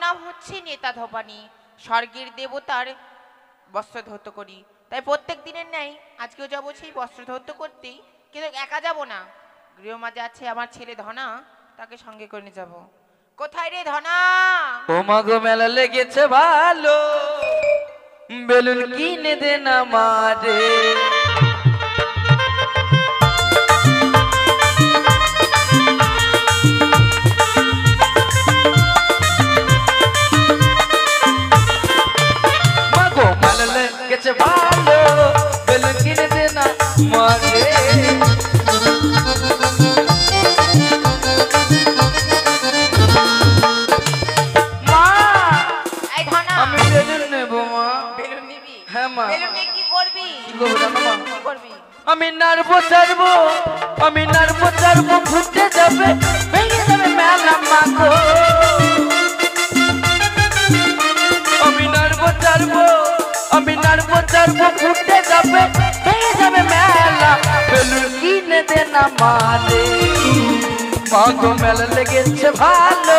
নাম হচ্ছে নেতা ধপানি, স্বর্গের দেবতার বস্ত্র ধৌত করি। তাই প্রত্যেক দিনের ন্যায় আজকেও যাবো সেই বস্ত্র ধৌত করতেই, কিন্তু একা যাব না, গৃহমাঝে আছে আমার ছেলে ধনা, তাকে সঙ্গে করে নিয়ে যাবো। কোথায় রে ধনা? ও মাগো মেলা লেগেছে ভালো, বেলুন কিনে দে না মারে। মাগো মেলা লেগেছে ভালো, বেলুন কিনে দে না মারে। আমি নাড়বো চাড়বো, আমি নাড়বো চাড়বো, ফুটে যাবে ভেঙে যাবে মেলা মাগো। আমি নাড়বো চাড়বো, আমি নাড়বো চাড়বো, ফুটে যাবে ভেঙে যাবে মেলা, বেলুন কিনে দে না মারে। মাগো মেলা লেগেছে ভালো,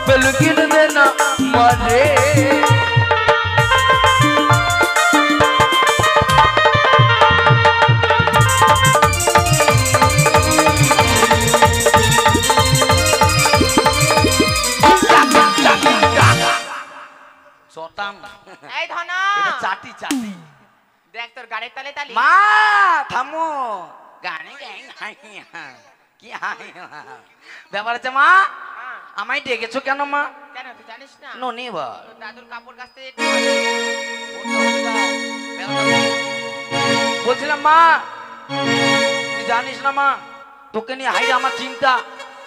বেলুন কিনে দে না মারে। চাটি চাটি দেখ তোর গাড়ির তালে তালে। মা থামো, গানে কি ব্যাপার আছে মা? আমায় ডেকেছো কেন মা? কেন তুই জানিস না? ননি বা দাদুর কাপড় কাচতে বলছিলাম মা, তুই জানিস না মা, তোকে নিয়ে হাই আমার চিন্তা।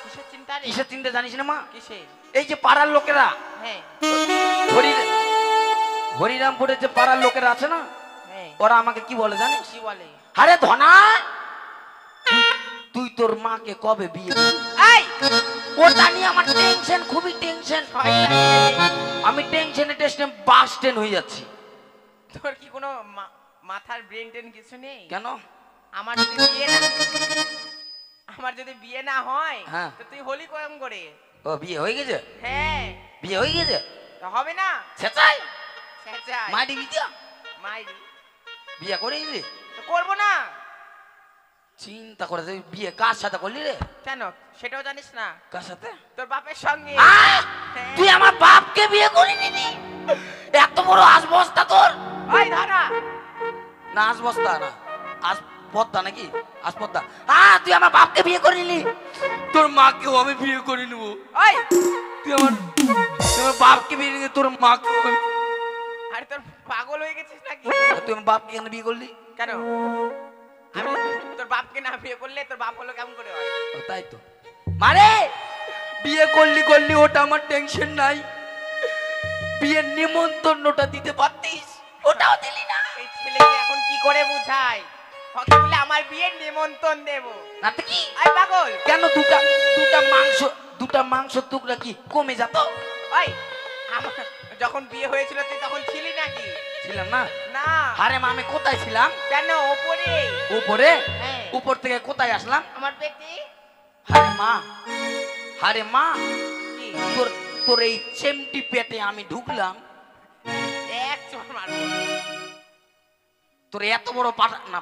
কিসের চিন্তা রে? কিসের চিন্তা জানিস না মা? কিসের? এই যে পাড়ার লোকেরা, হ্যাঁ হরিরামপুরের যে পাড়ার লোকেরা আছে না, ওরা আমাকে কি বলে জানিস? কি বলে? আরে ধনা, তুই তোর মাকে কবে বিয়ে করবি? ওটা নিয়ে আমার টেনশন, খুবই টেনশন। আমি টেনশনে টেনশনে বাস টেন হয়ে যাচ্ছি। তোর কি কোনো মাথার ব্রেন টেন কিছু নেই? কেন? আমার যদি বিয়ে না হয় তো তুই হলি কম করে? ও বিয়ে হয়ে গেছে? হ্যাঁ বিয়ে হয়ে গেছে। হবে না? সেটাই সেটাই মাইডি বিয়া, মাইডি বিয়ে করে দিলি? তো করবো না। চিন্তা করে তুই বিয়ে কার সাথে করলি রে? কেন সেটাও জানিস না? কার সাথে? তোর বাপের সঙ্গে। তুই আমার বাপকে বিয়ে করে নিলি? এত বড় আসবস্তা তোর? ওই ধরা না, আসবস্তা না, আসপদ্দা নাকি? আসপদ্দা। তুই আমার বাপকে বিয়ে করে নিলি, তোর মাকেও আমি বিয়ে করে নেব। ওই তুই আমার বাপকে বিয়ে নিয়ে তোর মাকে। আরে তোর পাগল হয়ে গেছিস নাকি? তুই আমার বাপকে কেন বিয়ে করলি? কেন আমি তোর বাপকে না বিয়ে করলে তোর বাপ হলো কেমন করে হয়? তাই তো মারে, বিয়ে করলি ওটা আমার টেনশন নাই, বিয়ের নিমন্ত্রণটা দিতে পারতিস, ওটাও দিলি না। এই ছেলেকে এখন কি করে বুঝাই? ওকে বলে আমার বিয়ের নিমন্ত্রণ দেব না তো কি? আই পাগল কেন? দুটা মাংস টুকরা কি কমে যেত? ওই যখন বিয়ে হয়েছিল তুই তখন ছিলি নাকি? ছিলাম না। না। আরে মা, আমি কোথায় ছিলাম? কেন উপরে? উপরে? হ্যাঁ। উপর থেকে কোথায় আসলাম? আমার পেটে। আরে মা, কি তোর এই চেমটি পেটে আমি ঢুকলাম, এক চড় মারবো। তোর এত বড়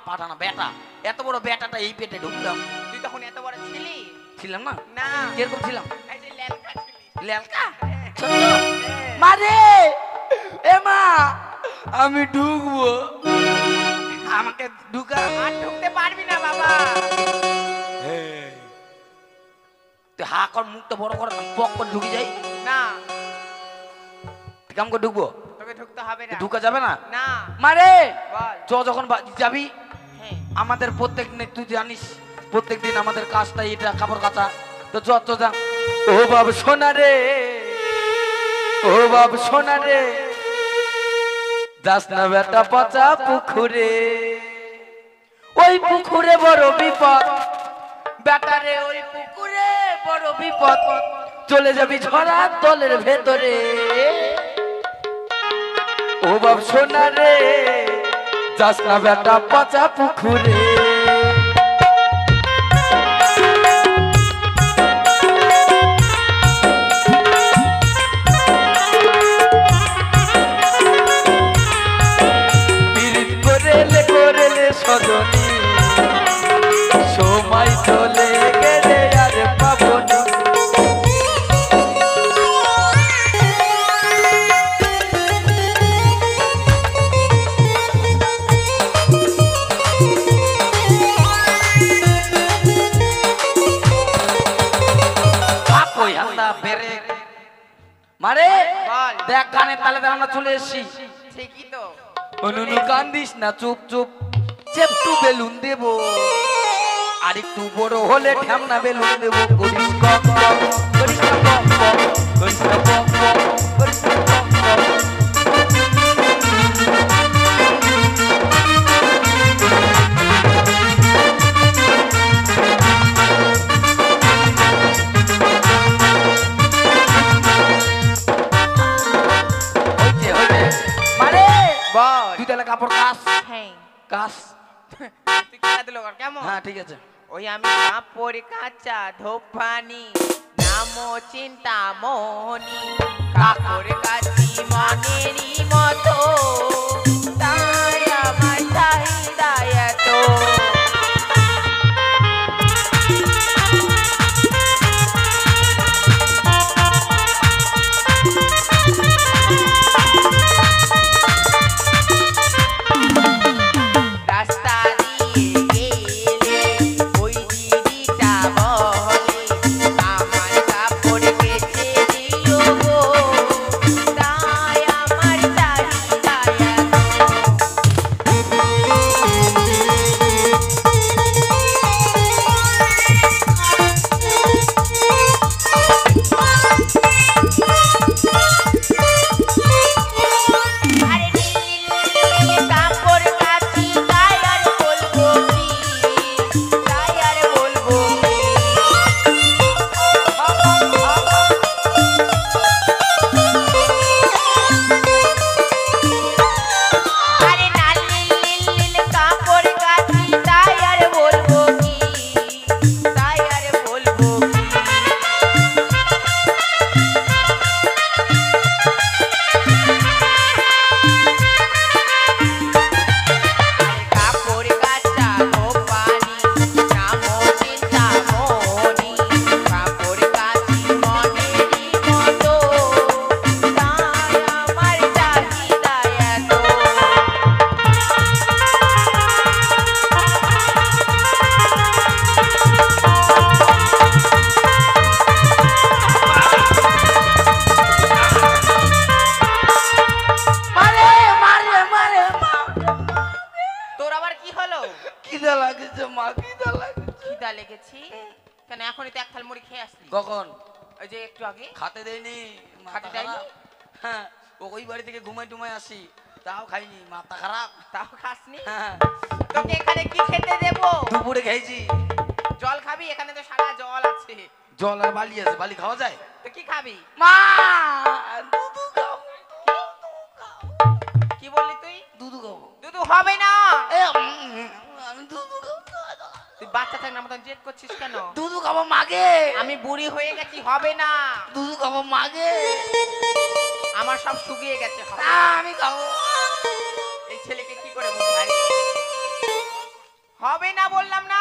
পাঠা না বেটা, এত বড় বেটাটা এই পেটে ঢুকলাম। তুই তখন এত বড় ছিলি? ছিলাম না। না। কিরকম ছিলাম? এই যে লেলকা ছিলি। লেলকা ছোট মারে। এ মা, আমি ঢুকবো, আমাকে ঢুকা। আর ঢুকতে পারবি না বাবা। তুই হা কর, মুখটা বড় কর, পক করে ঢুকে যাই না। কেমন করে ঢুকবো? তোকে ঢুকতে হবে না। ঢুকা যাবে না? না। মারে বল। যখন যাবি, হ্যাঁ আমাদের তুই জানিস প্রত্যেক দিন আমাদের কাজটা এটা কাপড় কাচা, তো যত যা। ও বাবা সোনা রে, ও বাবা সোনা রে, যাস না বেটা পচা পুকুরে, ওই পুকুরে বড় বিপদ বেটা রে, ওই পুকুরে বড় বিপদ, চলে যাবি ঝরা তলের ভেতরে। ও বাবা সোনা রে, যাস না বেটা পচা পুকুরে। মারে বল। দেখ গানের তালে তালে আমরা চলে এসেছি। ঠিকই তো। অনুনু কান্দিস না, চুপ চুপ, চেপটু বেলুন দেব, আর একটু বড় হলে ঠ্যামনা বেলুন দেব। করিস কক কক, করিস না কক কক, করিস না কক কক, করিস না কক কক। হইছে হইছে মারে বল। তুই তাহলে কাপড় কাস হ্যাঁ। কাস। তুই খেলা দিল কেমন? হ্যাঁ ঠিক আছে। ওই আমি কাপড় কাঁচা ধোপানি নামো চিন্তা মোহনি কাপড় কাচি মনেরই মতো তাই আমার চাহিদা এত। রাস্তা দিয়ে গেলে ওই দিদিটা বলে আমার কাপড় কেচে দিও গো তাই আমার চাহিদা এত। আরে নীল কাপড় কাচি তাই আর বলবো কি, তাই আর বলবো কি। আরে নাল নীল কাপড় কাচি তাই আর বলবো কি, তাই আর বলবো কি। কাপড় কাচা ধোপানি নামো চিন্তা মোহনি কাপড় কাচি মনেরই মতো তাই আমার চাহিদা এত। মারে মারে মারে মা, তোর আবার কি হলো? খিদা লাগছে মা, খিদা লাগছে। খিদা লেগেছি কেন? এখনই তো এক থাল মুড়ি খেয়ে আসলি। কখন? ওই যে একটু আগে। খাতে দেয়নি, মাথা খাতে দেয়নি? খারাপ। হ্যাঁ, ওই বাড়ি থেকে ঘুমাই টুমাই আসি, তাও খাইনি, মাথা খারাপ। তাও খাসনি? হ্যাঁ, তোকে এখানে কি খেতে দেবো? দুপুরে খেয়েছি। জল খাবি? এখানে তো সারা জল আছে। জল আর বালি আছে, বালি খাওয়া যায়? তো কি খাবি? মা দুধু খাও, কি বললি তুই? দুধু খাবো। দুধু হবে না। এ, আমি দুধু খাবো। তুই বাচ্চা থাকলে মতন জেদ করছিস কেন? দুধু খাবো মাগে। আমি বুড়ি হয়ে গেছি, হবে না। দুধু খাবো মাগে। আমার সব শুকিয়ে গেছে, হবে না, না। আমি খাবো। এই ছেলেকে কি করে বুঝাই? হবে না বললাম না।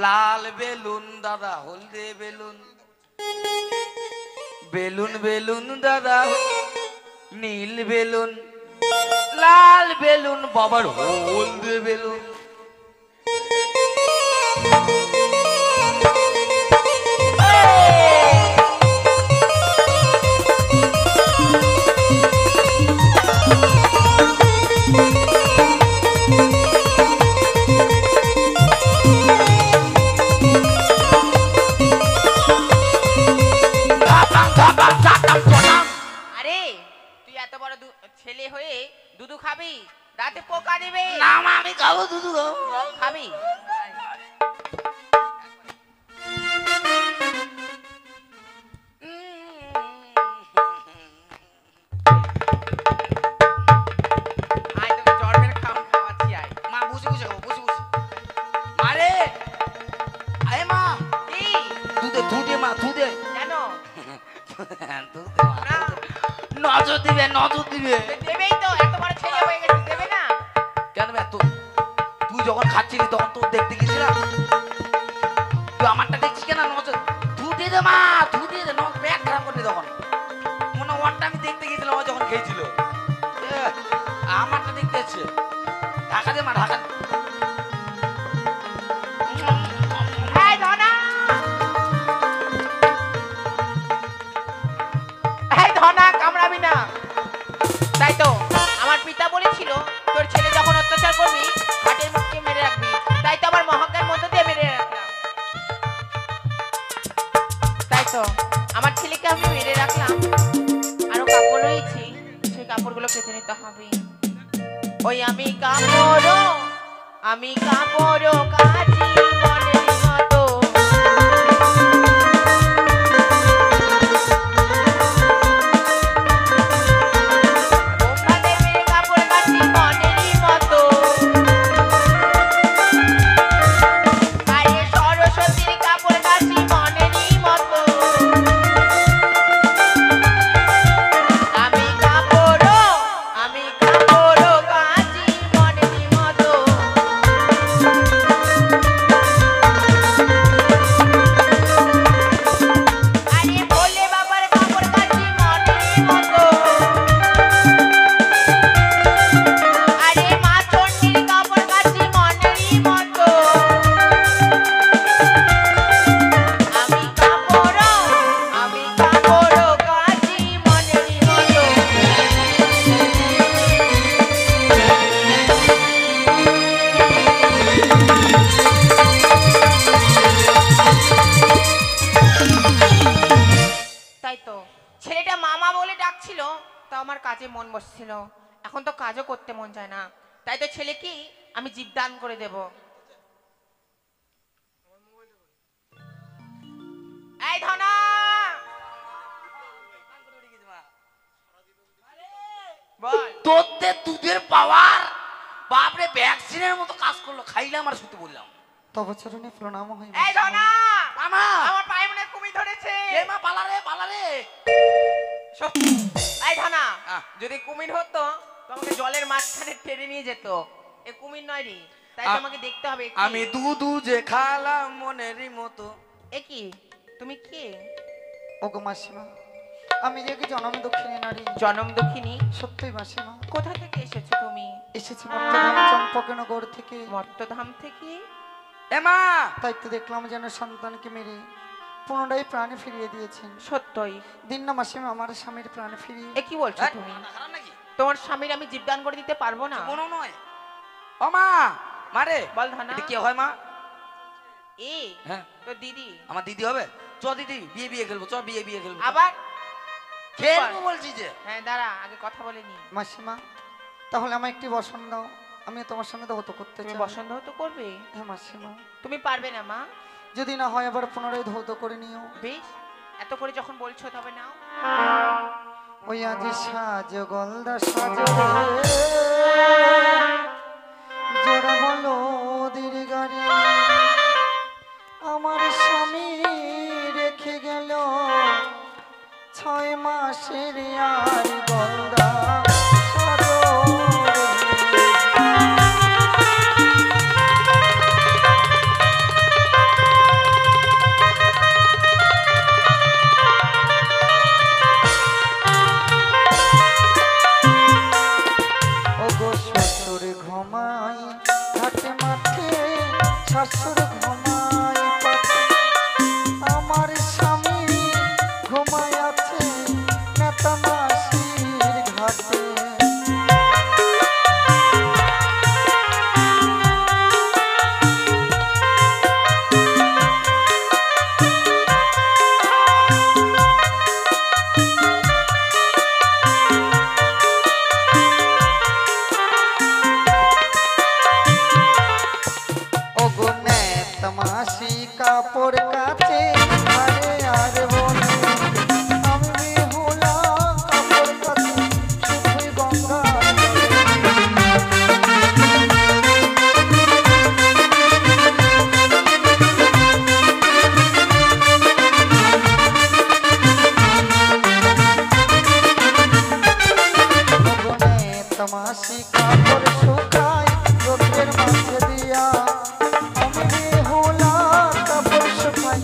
লাল বেলুন দাদা, হলদে বেলুন, বেলুন বেলুন দাদা, নীল বেলুন, লাল বেলুন, বাবার হলদে বেলুন। আরে তুই এত বড় ছেলে হয়ে দুধু খাবি? দাঁতে পোকা দেবে। না মা, আমি খাবো, দুধু খাবো। খাবি? আয় তোকে জ্বর মেরে খাওয়াচ্ছি, আয়। মা বুঝে বুঝে খাবো, বুঝে বুঝে। মারে, আয় মা, কি? দুধে দুধে মা, দুধে। কেন? দুধে মা, না। দুধে। নজর দিবে, নজর দিবে। দেবেই তো, এত বড় ছেলে হয়ে গেছে, দেবে না? কেন বে, তুই যখন খাচ্ছিলি তখন তোর দেখতে গেছিলাম, তুই আমারটা দেখছিস কেন? নজর দুধে দে মা, দুধে দে, পেট খারাপ করবি তখন। মনে হয় ওরটা আমি দেখতে গেছিলাম, ও যখন খেয়েছিল। আমারটা দেখতে এসছে। ঢাকা দে মা, ঢাকা দে। এই ধনা, এই ধনা তো আমার ছেলেকে আমি মেরে রাখলাম, আরো কাপড় রয়েছে, সেই কাপড়গুলো কেটে নিতে হবে। ওই আমি কাপড় কাচি মনের মতো, ব্রহ্মাদেবের কাপড় কাচি মনেরই মতো, আরে সরস্বতীর কাপড় কাচি মনেরই মতো। আমি কাপড় কাচি মনেরই মতো। আরে ভোলে বাবার কাপড় কাচি মনেরই মতো, আরে মা চণ্ডীর কাপড় কাচি মনেরই মতো। আমি কাপড় কাচি মনেরই মতো। তাই তো ছেলেটা মামা বলে ডাকছিল, তো আমার কাজে মন বসছিল, এখন তো কাজও করতে মন চায় না, তাই তো ছেলে কি আমি জীবদান করে দেব। এই ধনা, বল। তোতে দুধের পাওয়ার বাপরে ভ্যাকসিনের মতো কাজ করলো, খাইলাম আর শুতে বললাম। তব চরণে প্রণাম হই এই ধনা, মামা আমার পায়ে মনে হয় কুমির ধরেছে। এ মা পালা রে। সত্যি? এই ধনা, আহ। যদি কুমির হতো তো আমাকে জলের মাঝখানে টেনে নিয়ে যেত, এ কুমির নয় রে, তাই তো আমাকে দেখতে হবে। এ কি? আমি দুধু যে খালাম মনেরই মতো। এ কি তুমি কে? ওগো মাসিমা, আমি যে কি জনম দক্ষিণী নারী। জনম দক্ষিণী? সত্যই মাসিমা, কোথা থেকে এসেছো তুমি? এসেছি মর্তধাম চম্পকনগর থেকে। মর্তধাম থেকে? এ মা তাই তো দেখলাম যেন সন্তানকে মেরে পুনরায় প্রাণ ফিরিয়ে দিয়েছেন। সত্যই? দিন না মাসিমা আমার স্বামীর প্রাণ ফিরিয়ে। এ কি বলছো তুমি? খারাপ নাকি? তোমার স্বামীর আমি জীবদান করে দিতে পারবো না? কোনো নয়। ও মা মারে বল ধনা। এটা কে হয় মা? এ হ্যাঁ তো দিদি। আমার দিদি হবে? চ দিদি বিয়ে খেলবো, চ বিয়ে খেলবো। আবার খেলবো বলছি যে। হ্যাঁ দাঁড়া, আগে কথা বলে নি। মাসিমা তাহলে আমার একটি বসন দাও, আমি তোমার সঙ্গে তো হতো করতে তুমি চাই। বসন্ত হতে করবে? হ্যাঁ মাসিমা, তুমি পারবে না মা? যদি না হয় আবার পুনরায় ধৌত করে নিও। বেশ, এত করে যখন বলছো তবে নাও। ওই আজি সাজ গলদা সাজ জোড়া বলো দীর্ঘারে আমার স্বামী রেখে গেল 6 মাসের আর গলদা সাজো ঘুমাই ঘাটে মাঠে শাশুর ঘুমাই পাঠে আমার স্বামী ঘুমাই আছে নেতা মাসির ঘাটে কাপড় কাচে আরে আর বলে আমি হলাম কাপড় কাচে শুধুই গঙ্গা তামাশি কাপড় শুকাই রোদের মাঝে দিয়া আমি হলাম কাপড় শুকাই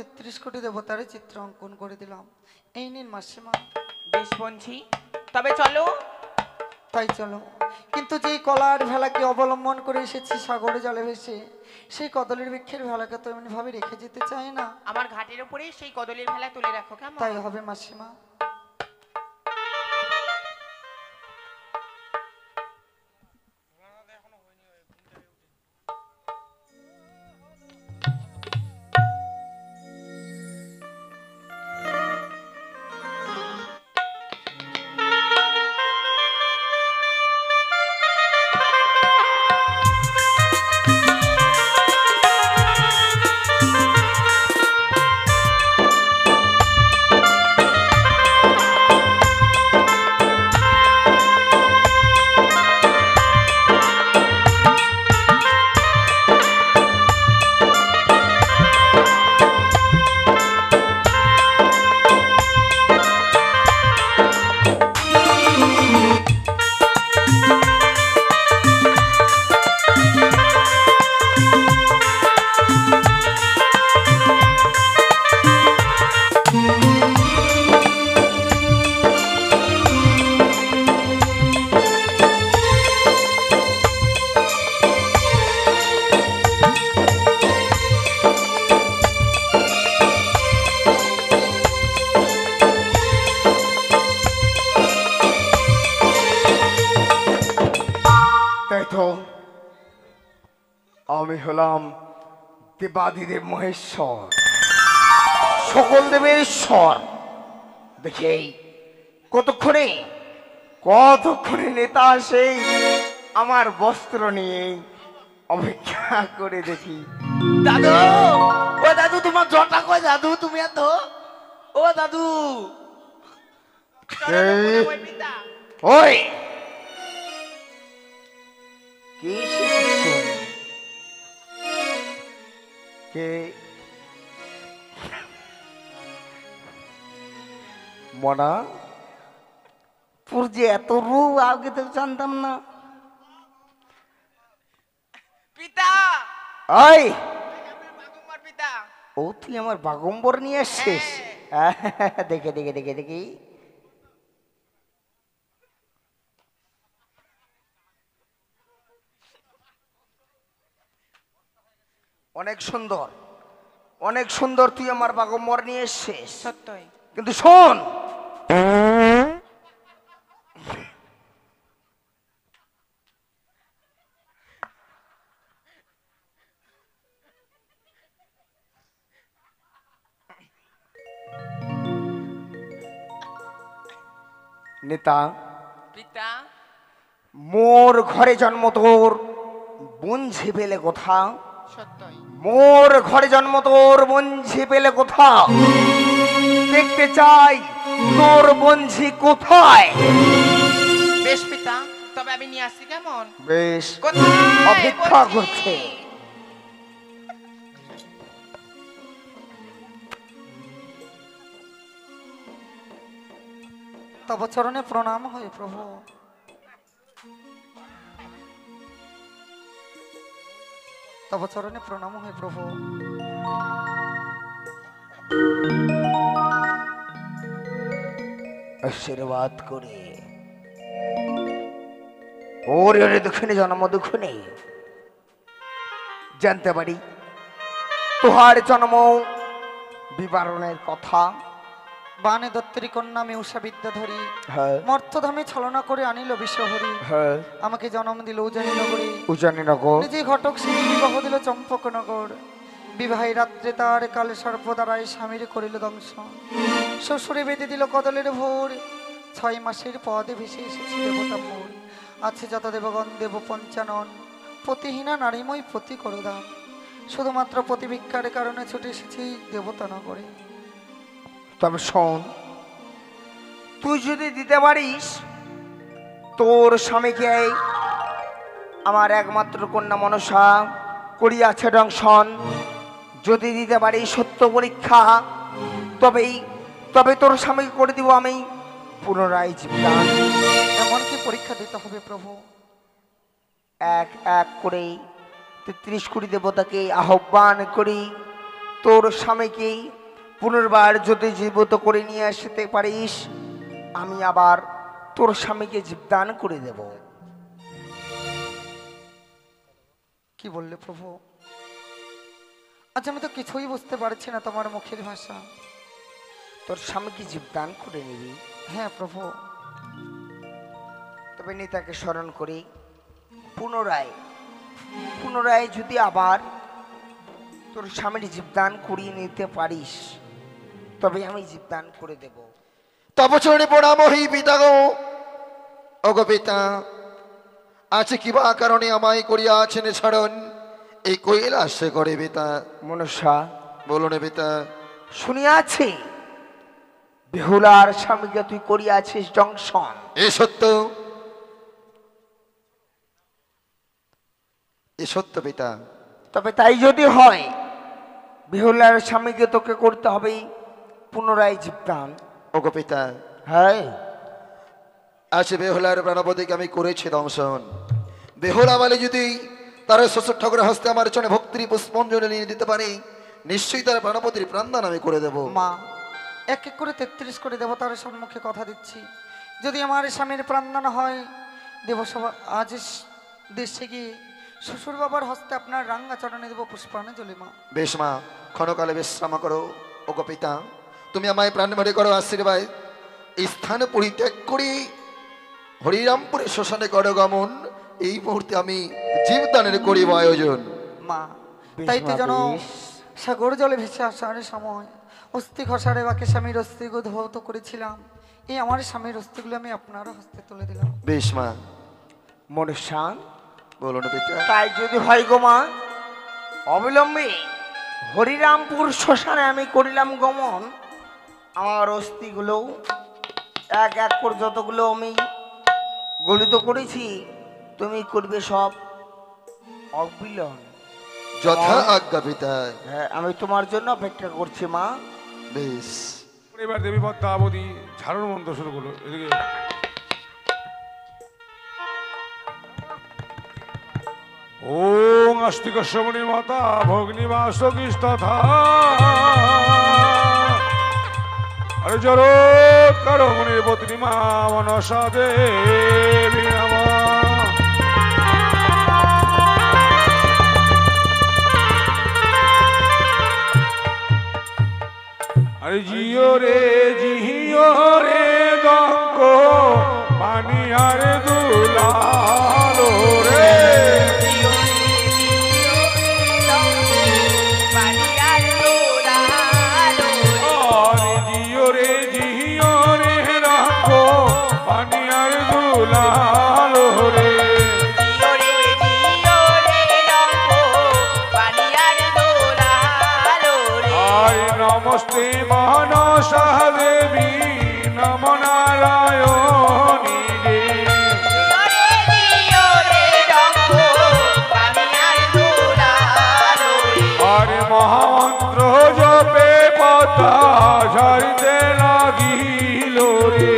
33 কোটি দেবতার চিত্র অঙ্কন করে দিলাম। এই নিন মাসিমা। বেশ বঞ্চি, তবে চলো। তাই চলো, কিন্তু যেই কলার ভেলাকে অবলম্বন করে এসেছি সাগরে জলে ভেসে, সেই কদলের বৃক্ষের ভেলাকে তো এমনি ভাবে রেখে যেতে চাই না। আমার ঘাটের উপরে সেই কদলের ভেলা তুলে রাখো কেমন? তাই হবে মাসিমা। তাই তো আমি হলাম দেবাদিদেব মহেশ্বর, সকল দেবের ঈশ্বর। দেখি কতক্ষণে নেতা সেই আমার বস্ত্র নিয়ে অপেক্ষা করে দেখি। দাদু, ও দাদু তোমার জটা কয় দাদু? তুমি এত, ও দাদু। চলো না, এই, ওই পিতা। ওই কি এসেছিস তুই? কে মনা? তোর যে এত রূপ আগে তো জানতাম না। পিতা, ওই আপনার বাগম্বর পিতা। ও তুই আমার বাগম্বর নিয়ে এসছিস? দেখে দেখে দেখে দেখি। অনেক সুন্দর, অনেক সুন্দর তুই আমার বাগম্বর নিয়ে এসছিস। সত্যই। কিন্তু শোন, নেতা পিতা, মোর ঘরে জন্ম তোর বঞ্ঝি পেলে কোথা? সত্যই। মোর ঘরে জন্ম তোর বঞ্ঝি পেলে কোথা? দেখতে চাই তোর বঞ্ঝি কোথায়। বেশ পিতা, তবে আমি নিয়ে আসছি কেমন? বেশ, কোথায় অপেক্ষা বলছি? করছে। তব চরণে প্রণাম হয় প্রভু। তব চরণে প্রণাম হয় প্রভু। আশীর্বাদ করে ওরে দুঃখিনী জন্ম দুঃখিনী জানতে পারি তোহার জন্ম বিবরণের কথা। বানে দত্তরি কন্যা মেউষা বিদ্যা ধরি, হ্যাঁ মর্তধামে ছলনা করে আনিল বিশ্বহরি। হ্যাঁ, আমাকে জন্ম দিল উজানি নগরে, উজানি নগর। নিজে ঘটক সিং বিবাহ দিল চম্পকনগর। বিবাহী রাত্রে তার কালে সর্বদারায় স্বামীর করিল দংশ। শ্বশুরে বেঁধে দিল কদলের ভোর, 6 মাসের পদে ভেসে এসেছি দেবতা মোর। আছে যত দেবগণ দেব পঞ্চানন, পতিহীনা নারীময় পতি করদান। শুধুমাত্র প্রতিভিক্ষার কারণে ছুটে এসেছি দেবতা নগরে। তবে শোন, তুই যদি দিতে পারিস তোর স্বামীকে আমার একমাত্র কন্যা মনসা করিয়াছে দংশন, যদি দিতে পারি সত্য পরীক্ষা, তবে তোর স্বামীকে করে দিব আমি পুনরায় জীবদান। এমনকি পরীক্ষা দিতে হবে প্রভু? এক এক করে 33 কোটি দেবতাকে আহ্বান করি তোর স্বামীকে পুনর্বার যদি জীবিত করে নিয়ে আসতে পারিস, আমি আবার তোর স্বামীকে জীবদান করে দেব। কি বললে প্রভু? আচ্ছা, আমি তো কিছুই বুঝতে পারছি না তোমার মুখের ভাষা। তোর স্বামীকে জীবদান করে নিবি? হ্যাঁ প্রভু। তবে নেতাকে স্মরণ করে পুনরায় পুনরায় যদি আবার তোর স্বামীর জীবদান করিয়ে নিতে পারিস, তবে আমি জীবদান করে দেব। তব চরণে প্রণাম হি পিতা গো। ওগো পিতা, আছে কিবা কারণে আমায় করিয়াছেন স্মরণ, এই কৈলাসে করে পিতা? মনসা, বলুন পিতা। শুনিয়াছি বেহুলার স্বামীকে তুই করিয়াছিস জংশন। এ সত্য, এ সত্য পিতা। তবে তাই যদি হয়, বেহুলার স্বামীকে তোকে করতে হবে পুনরায় জীবদান। ওগো পিতা, হ্যাঁ, আছে বেহুলার প্রাণপতিকে আমি করেছি দংশন। বেহুলা বলে যদি তার শ্বশুর ঠাকুরের হস্তে আমার চরণে ভক্তির পুষ্পঞ্জলি নিয়ে দিতে পারি, নিশ্চয়ই তার প্রাণপতির প্রাণদান আমি করে দেব। মা, এক এক করে 33 করে দেবতার সম্মুখে কথা দিচ্ছি, যদি আমার স্বামীর প্রাণদান হয়, দেবসভা আজ দেশে গিয়ে শ্বশুর বাবার হস্তে আপনার রাঙ্গা চরণে দেব পুষ্পাঞ্জলি। মা, বেশ মা, ক্ষণকালে বিশ্রাম করো। ওগো পিতা, তুমি আমায় প্রাণ ভরে করো আশীর্বাদ। এই স্থান পরিত্যাগ করি হরিরামপুরে শ্মশানে করো গমন। এই মুহূর্তে আমি জীবদানের করিব আয়োজন। মা, বেশ তাই তো মা, যেন বেশ। সাগর জলে ভেসে আসার সময় অস্থি খসারে বাকে স্বামীর অস্থিগুলো ধৌত করেছিলাম, এই আমার স্বামীর অস্থিগুলো আমি আপনার হস্তে তুলে দিলাম। বেশ মা, মনসা, বলুন পিতা। তাই যদি হয় গো মা, অবিলম্বে হরিরামপুর শ্মশানে আমি করিলাম গমন। আমার অস্থিগুলো এক এক করে যতগুলো আমি গলিত করেছি, তুমি করবে সব অবিলম্ব। যথা আজ্ঞা পিতা। হ্যাঁ, আমি তোমার জন্য অপেক্ষা করছি মা। বেশ। এবার দেবী পদ্মাবতী ঝাড়ুর মন্ত্র শুরু করলো। এদিকে ওং আস্তিক শ্রমণী মাতা ভগ্নিবাস তথা আরে জড় করো মুনি পত্নী মা মনসা দেবী নমঃ। আরে জিও রে দঙ্ক পানি আর দুলালো রে। আরে জিও রে দঙ্ক পানি আর দুলালো রে। আরে নমস্তে মনসা দেবী নম নারায়ণী রে। আরে মহামন্ত্র জপে পতা ঝরিতে লাগিল রে।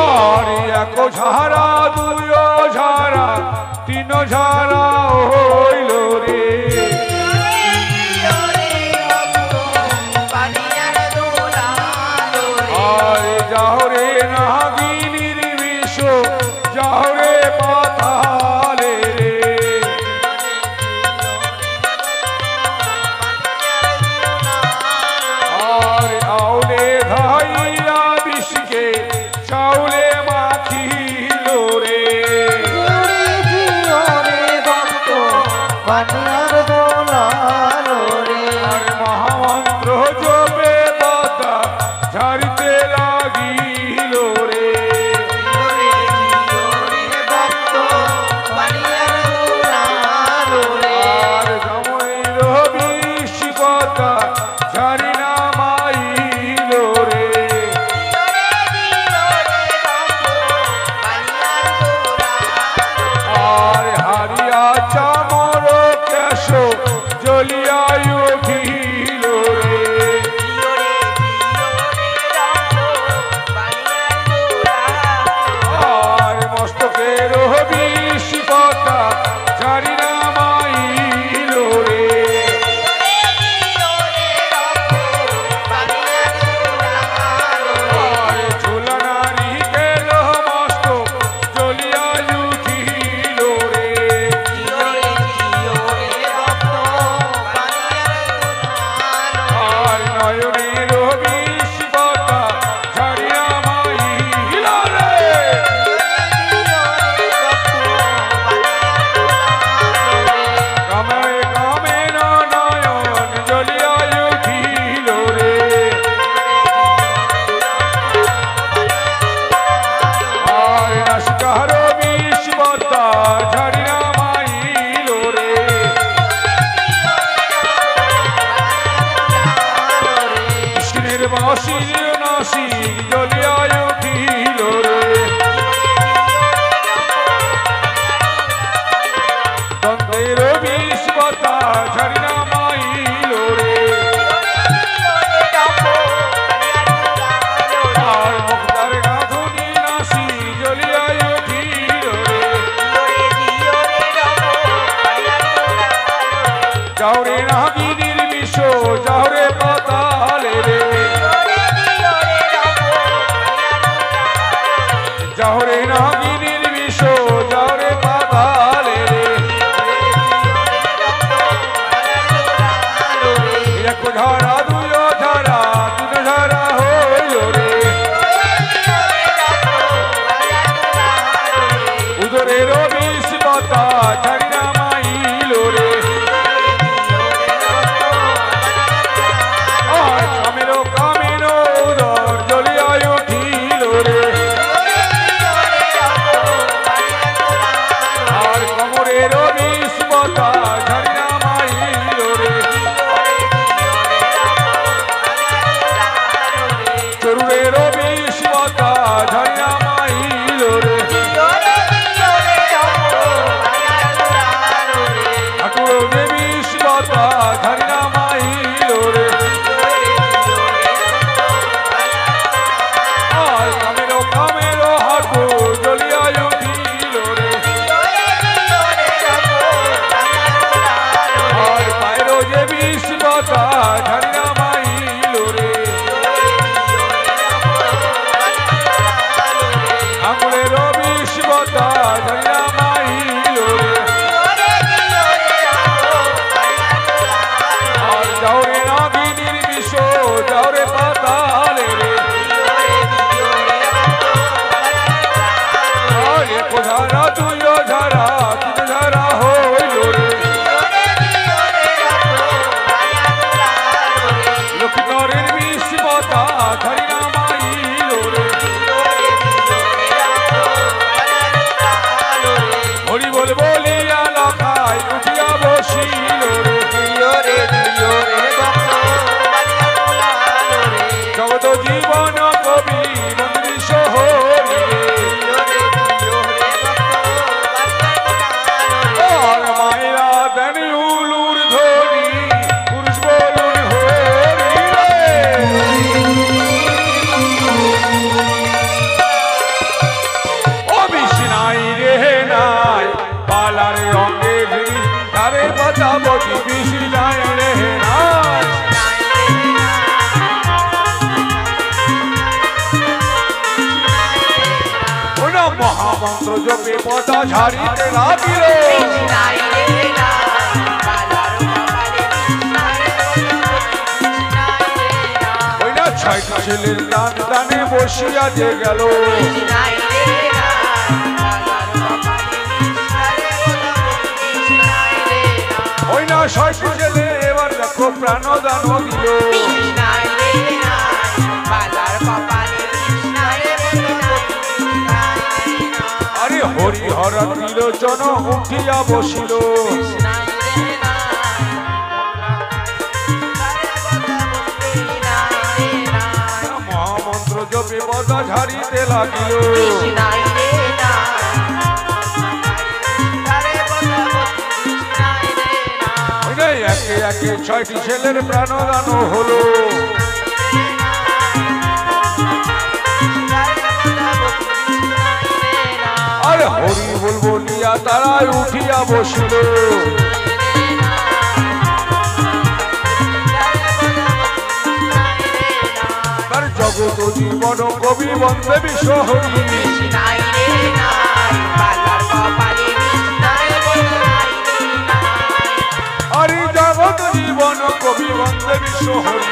আরে এক ঝাড়া দুই ঝাড়া তিন ঝাড়া হইল রে। আরে যাও রে নাগিনীর বিষ যাও রে পাতালে রে। আরে আউলে ধাইয়া বিষকে চাউলে মাখিল রে। আরে মহামন্ত্র জপে পতা ঝাড়িতে লাগিল রে। আর জমইল বিষ পতা ঝাড়ি নামাইল রে। আর হারিয়া চামর কেশ জ্বলিয়া উঠিল রে। আর মস্তকের বিষ পতা যাও রে নাগিনীর বিষ যাও রে পাতালে রে যাও রে নাগিনীর বিষ যাও রে পাতালে রে এক ধারা দুই ধারা তিন ধারা হইল রে উদরের বিষ পাতা ছাড়িয়া মাইল রে আর কামেরো কামেরো উদর জ্বলিয়া উঠিল রে আর কমরের বিষ পাতা ছাড়িয়া মাইল রে চরুরের বিষ পাতা ছাড়িয়া মাইল রে ঠাকুর বিষ পাতা ছাড়িয়া মাইল রে আর কামেরো কামেরো হাটু জ্বলিয়া উঠিল রে আর পায়েরও যে বিষ পাতা ছাড়িয়া মাইল রে আঙুলের বিষ পাতা ছাড়িয়া মাইল রে আর যাও রে নাগিনীর বিষ যাও রে পাতালে রে আর এক ধারা দুই ধারা তিন ধারা হইল রে লক্ষ্মণের বিষ পাতা ছাড়িয়া মাইল রে হরি বল বলিয়া লখাই উঠিয়া বসিল রে জগত জীবন কবি মন্দির শহরে আর মায়েরা দেন উলুর ধ্বনি পুরুষ বলুন হরি রে ও বিষ নাই রে নাই পালার অঙ্গে বিষ তারে বাঁচাবতি বিষ নাই রে নাই ওনা মহামন্ত্র জপে পদা ঝাড়িতে লাগিল ওইনা ছয়টি ছেলের দান দানে বসিয়া যে গেল ওইনা ছয়টি ছেলে এবার দেখো প্রাণদান দিল আরে হরিহর ত্রিলোচন উঠিয়া বসিল মহামন্ত্র জপে পদা ঝাড়িতে লাগিল একে একে ছয়টি ছেলের প্রাণদান হলো আরে হরি বল বলিয়া তারা উঠিয়া বসিল তার জগত জীবন কবি বন্দে বিশ্ব হরি হরি জগত জীবন কবি বন্দে বিশ্ব হরি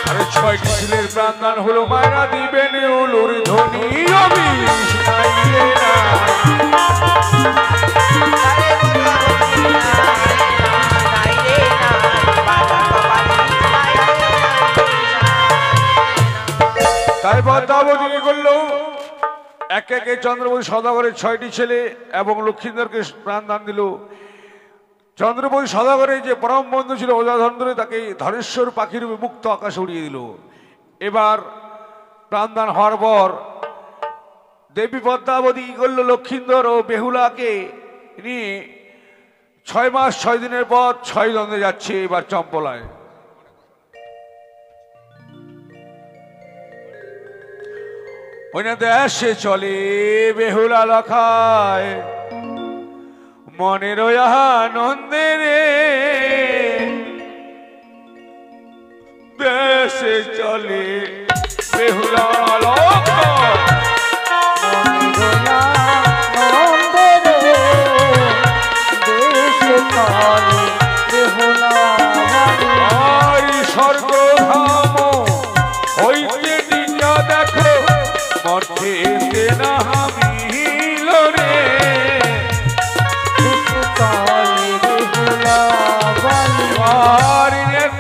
আরে ছয়টি ছেলের প্রাণদান হলো মায়েরা দিবেন উলুর ধ্বনি অবিষ নাই রে নাই তাই পদ্মাবতী কি করলো একে একে চন্দ্রবতী সদাগরের ছয়টি ছেলে এবং লক্ষ্মীন্দরকে প্রাণদান দিল চন্দ্রবতী সদাগরের যে পরম বন্ধু ছিল অজাধন্দ্রে তাকে ধরেশ্বর পাখির মুক্ত আকাশ উড়িয়ে দিল এবার প্রাণদান হওয়ার পর দেবী পদ্মাবতী কি করলো লক্ষ্মীন্দর ও বেহুলাকে নিয়ে 6 মাস 6 দিনের পর 6 দ্বন্দ্বে যাচ্ছে এবার চম্পলায় ওই না দেশে চলে বেহুলা লখায় মনের আনন্দে রে দেশে চলে বেহুলা লখায় স্বর্গ ধাম হইতে নিয়া দেখো মঠে না হামিল রে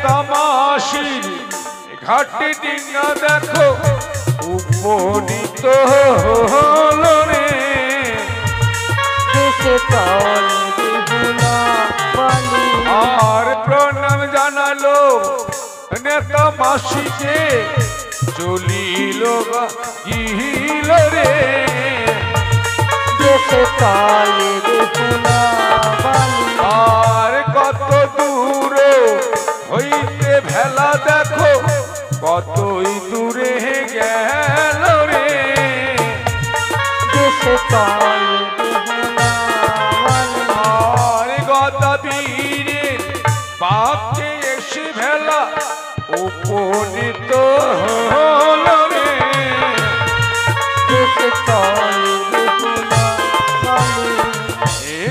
তামাশির ঘাটে ডিঙ্গা দেখো উপনীত হল রে আর প্রণাম জানালো নেতা মাসিকে চলিল গিল রে আর কত দূর হইতে ভেলা দেখো কতই দূরে গেল রে আর গদা বীরের বাপকে এসে ভেলা উপনীত হল রে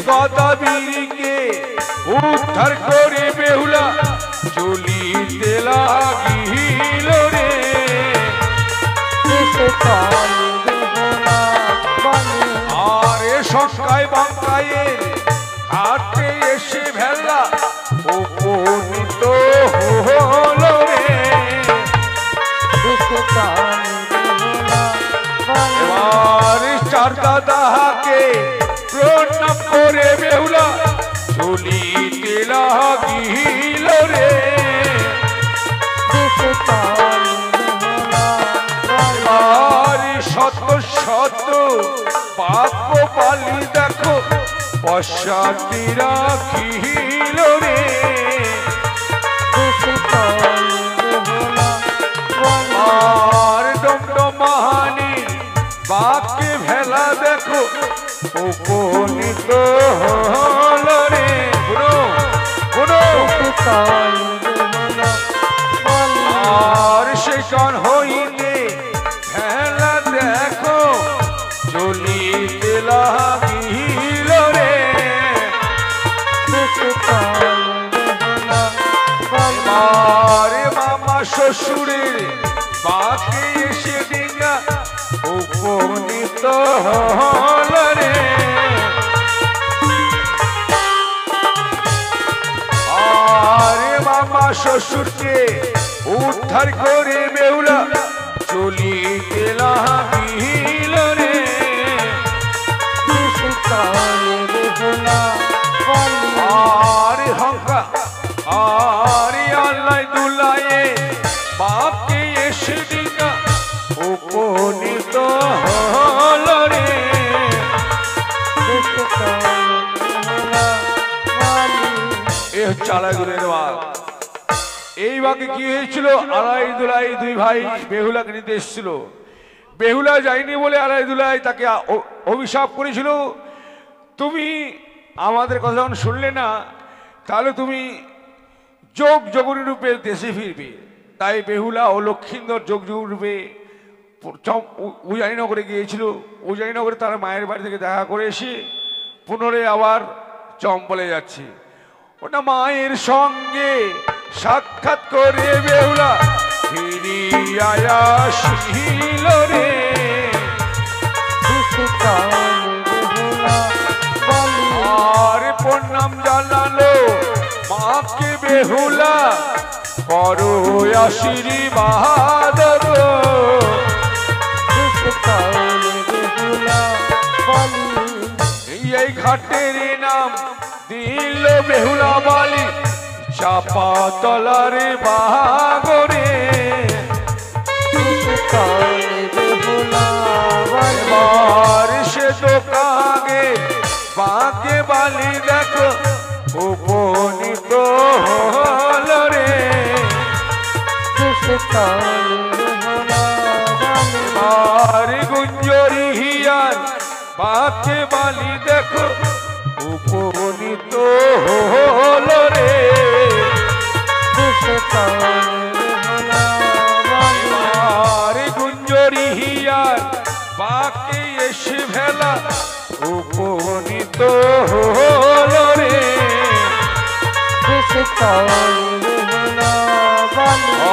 গদা বীরকে উদ্ধার করে বেহুলা চলিতে লাগিল রে আরে সকায় বাঙ্কায়ে হাতে এসে ভেলা উপনীত হল রে এবার চার দাদাকে প্রণাম করে বেহুলা চলিতে লাগিল রে এবার শত শত পাপ পালি দেখো পশ্চাতি রাখিল রে আর ডমডমাহানি বাপকে ভেলা দেখো উপনীত হল রে আর সেখান হইতে ভেলা দেখো চলিতে লাগিল রে আরে মামা শ্বশুরের বাকি এসে ডিঙ্গা উপনীত হল রে আরে মামা শ্বশুরকে উদ্ধার করে বেহুলা চলিতে লাগিল রে আরে হংকা আরে আল্লাহ দুলায়ে বাপকে এসে ডিঙ্গা উপনীত হল রে এ হচ্ছে আলাইদুলের বাঘ। এই বাঘে কি হয়েছিল? আলাইদুলাই দুই ভাই বেহুলাকে নিতে এসেছিল। বেহুলা যায়নি বলে আলাইদুলাই তাকে অভিশাপ করেছিল, তুমি আমাদের কথা যখন শুনলে না তাহলে তুমি যোগ যোগনী রূপে দেশে ফিরবে। তাই বেহুলা ও লক্ষিন্দর যোগ যোগ রূপে উজানিনগরে গিয়েছিল। উজানিনগরে তার মায়ের বাড়ি থেকে দেখা করে এসে পুনরায় আবার চম্বলে যাচ্ছে। ওটা মায়ের সঙ্গে সাক্ষাৎ করে বেহুলা ফিরিয়া আসিল রে আর প্রণাম জানালো মাকে বেহুলা করো আশীর্বাদ গো। এই ঘাটের নাম দিল বেহুলা বালি চাপা তলার বাগরে এবার সে দোকানে বাঁকে বালি দেখো উপনীত হল রে আর পাকে বালি দেখো উপনীত হলো রে। আরে গুঞ্জরি হিয়ার পাকে এসে ভেলা উপনীত হলো রে।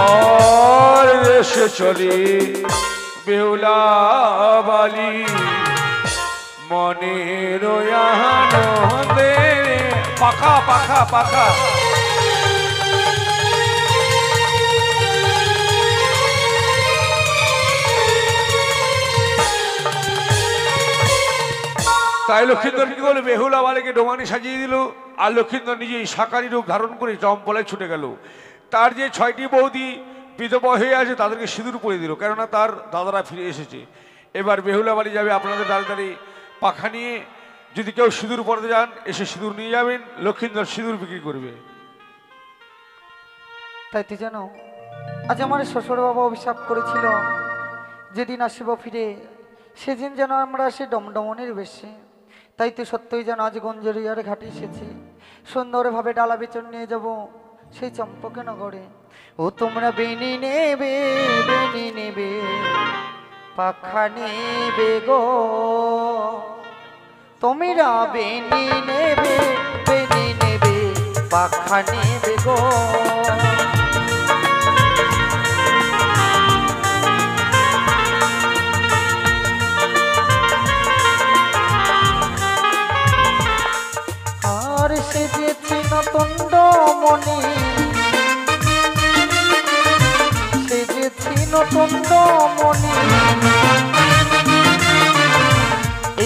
আর দেশে চলে বেহুলা বালি মনের আনন্দে। পাখা পাখা পাখা তাই লক্ষিন্দর কি করলো, বেহুলা বালিকে ডোমানি সাজিয়ে দিল। আর লক্ষিন্দর নিজেই সাকারি রূপ ধারণ করে চম্পলায় ছুটে গেল। তার যে 6টি বৌদি বিধবা হয়ে আছে তাদেরকে সিঁদুর পরে দিল, কেননা তার দাদারা ফিরে এসেছে। এবার বেহুলা বালি যাবে আপনাদের দাঁড়িয়ে দাঁড়িয়ে পাখা নিয়ে। যদি কেউ সিঁদুর পরতে যান এসে সিঁদুর নিয়ে যাবেন, লক্ষিন্দর সিঁদুর বিক্রি করবে। তাই তো জানো, আজ আমার শ্বশুর বাবা অভিশাপ করেছিল যেদিন আসিব ফিরে সেদিন যেন আমরা আসি ডমডমনের বেশে। তাই তো সত্যই যেন আজ গঞ্জরিয়ার ঘাটে এসেছি, সুন্দরভাবে ডালা বেচন নিয়ে যাব সেই চম্পকনগরে। ও তোমরা বেনি নেবে পাখা নেবে গো, তোমরা বেনি নেবে পাখা নেবে গো। আর সেজেছি নতন্ড মনি, সেজেছি নতন্ড মনি,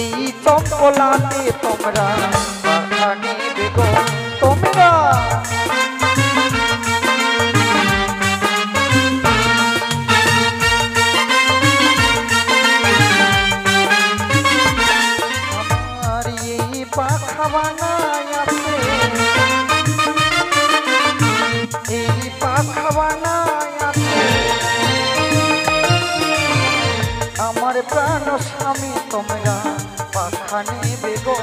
এই চম্পলাতে তোমরা পাখা নেবে গো, তোমরা আমার এই পাখা বানায় আছে, এই পাখা বানায় আছে আমার প্রাণ স্বামী, তোমরা পাখা নেবে গো।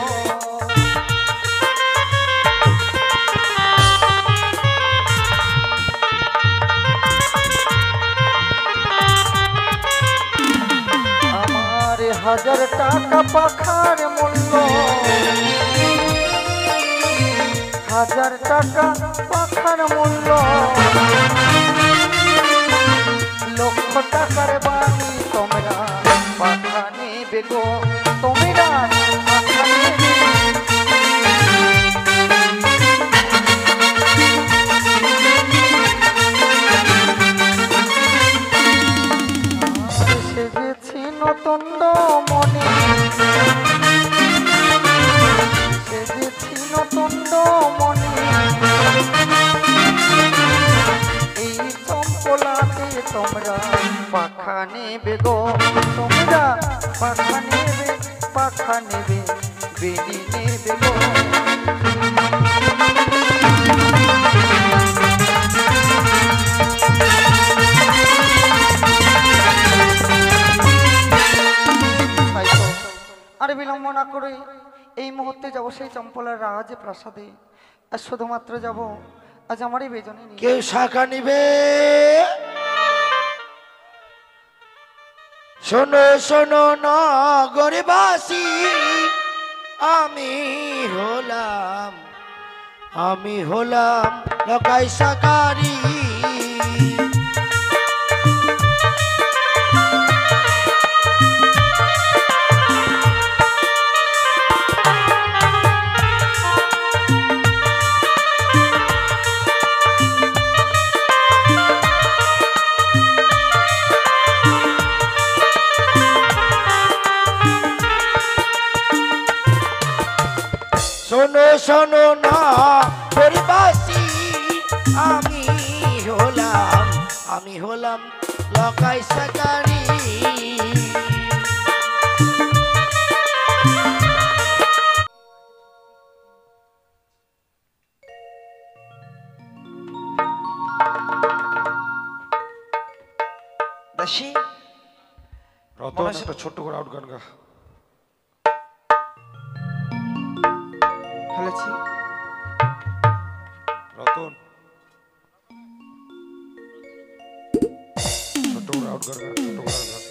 আমার 1000 টাকা পাখার মূল্য, 1000 টাকা পাখার মূল্য, লক্ষ টাকার বাণী, তোমরা পাখা নেবে গো, তোমরা পাখা নেবে। আর সেজেছি নতন্ড মনে, সেজেছি নতন্ড মনে, এই চম্পলাতে তোমরা পাখা নেবে গো, তোমরা পাখা নেবে বেনি নেবে গো। আর বিলম্ব না করে এই মুহূর্তে যাব সেই চম্পলার রাজ প্রাসাদে। আর শুধুমাত্র যাব আজ আমারই বেজনে নিয়ে। কেউ শাখা নিবে? শোনো শোনো নগরবাসী, আমি হলাম লকাই সাকারি। শোনো শোনো না পরিবাসী, আমি হলাম লকাই সাকারি। দাসী রতন একটা ছোট্ট করে আউট গান গা। এসেছি। রতন ছোট করে আউট কর, ছোট করে out কর।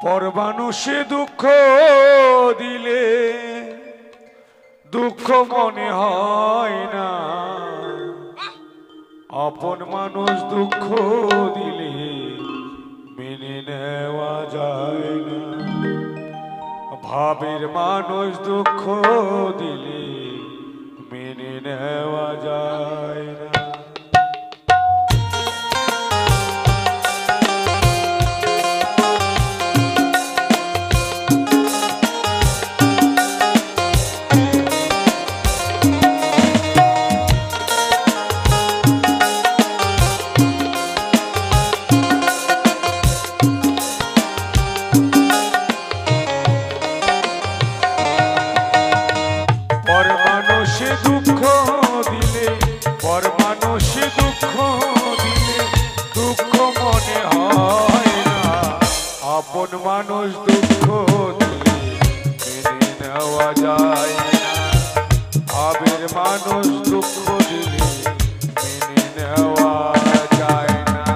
পর মানুষে দুঃখ দিলে দুঃখ মনে হয় না, আপন মানুষ দুঃখ দিলে মেনে নেওয়া যায় না, ভাবের মানুষ দুঃখ দিলে মেনে নেওয়া যায় না। পর মানুষে দুঃখ দিলে, পর মানুষে দুঃখ দিলে দুঃখ মনে হয় না, আপন মানুষ দুঃখ দিলে মেনে নেওয়া যায় না, ভাবের মানুষ দুঃখ দিলে মেনে নেওয়া যায় না।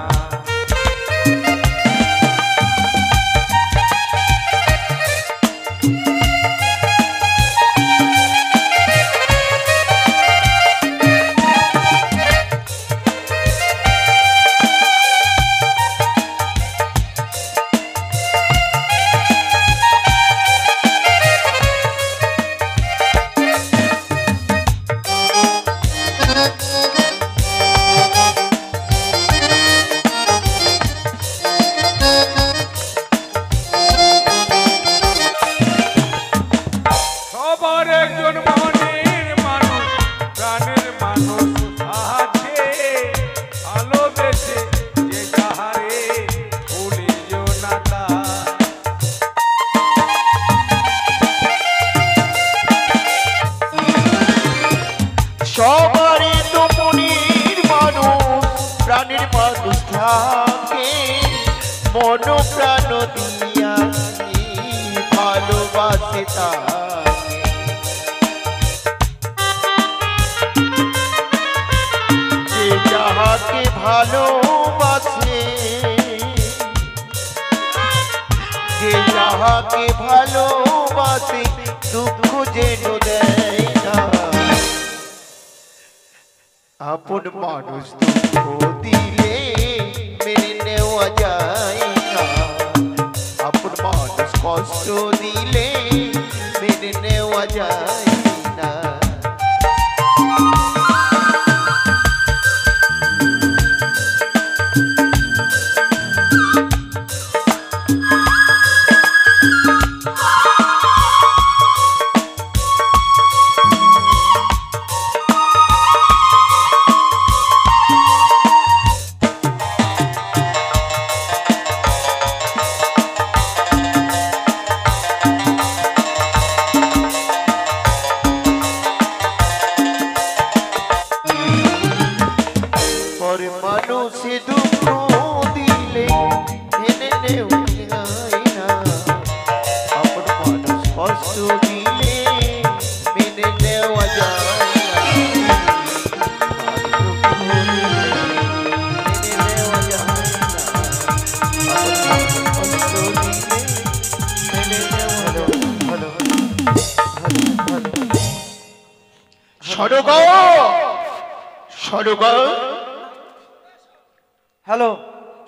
সবার একজন মনের মানুষ, প্রাণের মানুষ আছে, ভালোবেসে যে যাহারে ভুলিও না তার। সবারই তো মনের মানুষ, প্রাণের মানুষ থাকে, মন প্রাণ দিয়া ভালোবাসে তাকে। যে যাহাকে ভালোবাসে, যে যাহাকে ভালোবাসে দুঃখ যেন দেয় না, আপন মানুষ দুঃখ দিলে মেনে নেওয়া যায় না, আপন মানুষ কষ্ট দিলে মেনে নেওয়া যায় না। পর মানুষে দুঃখ দিলে মেনে নেওয়া যায় না, আপন মানুষ কষ্ট দিলে মেনে নেওয়া যায় না, মেনে নেওয়া যায় না, আপন মানুষ কষ্ট দিলে মেনে নেওয়া যায় না। সড়ক সড়ক হ্যালো,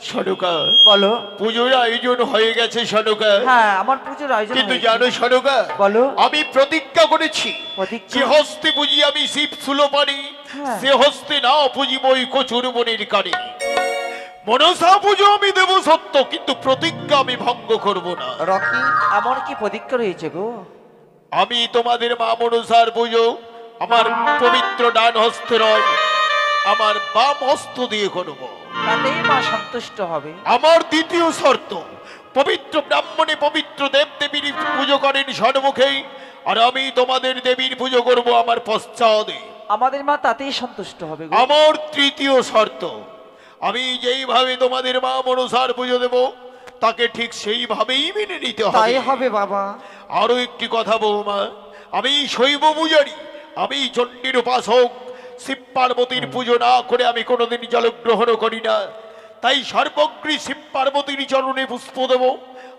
সনুকা, বলো। পুজোর আয়োজন হয়ে গেছে সনুকা। হ্যাঁ, আমার পুজোর আয়োজন কিন্তু হয়েছে। জানো সনুকা, বলো। আমি প্রতিজ্ঞা করেছি, প্রতিজ্ঞা? যে হস্তে পুজি আমি শিব সুলোপানি, হ্যাঁ। সে হস্তে না পুজিব ওই কচুর মনির কানে। মনসা পুজো আমি দেব সত্য, কিন্তু প্রতিজ্ঞা আমি ভঙ্গ করব না। রকি, এমন কি প্রতিজ্ঞা রয়েছে গো? আমি তোমাদের মা মনসার পুজো আমার পবিত্র ডান হস্তে নয়, আমার বাম হস্ত দিয়ে করব। তাতেই মা সন্তুষ্ট হবে। আমার দ্বিতীয় শর্ত, পবিত্র ব্রাহ্মণে পবিত্র দেব দেবীর পুজো করেন সন্মুখেই, আর আমি তোমাদের দেবীর পুজো করব আমার পশ্চাতে। আমাদের মা তাতেই সন্তুষ্ট হবে গো। আমার তৃতীয় শর্ত, আমি যেইভাবে তোমাদের মা মনসার পুজো দেব তাকে ঠিক সেইভাবেই মেনে নিতে তাই হবে। হবে বাবা। আরো একটি কথা বৌমা, আমি শৈব পূজারি, আমি চণ্ডীর উপাসক। শিব পার্বতীর পুজো না করে আমি কোনোদিন জলগ্রহণ করি না। তাই সর্বগ্রী শিব পার্বতীর চরণে পুষ্প দেব,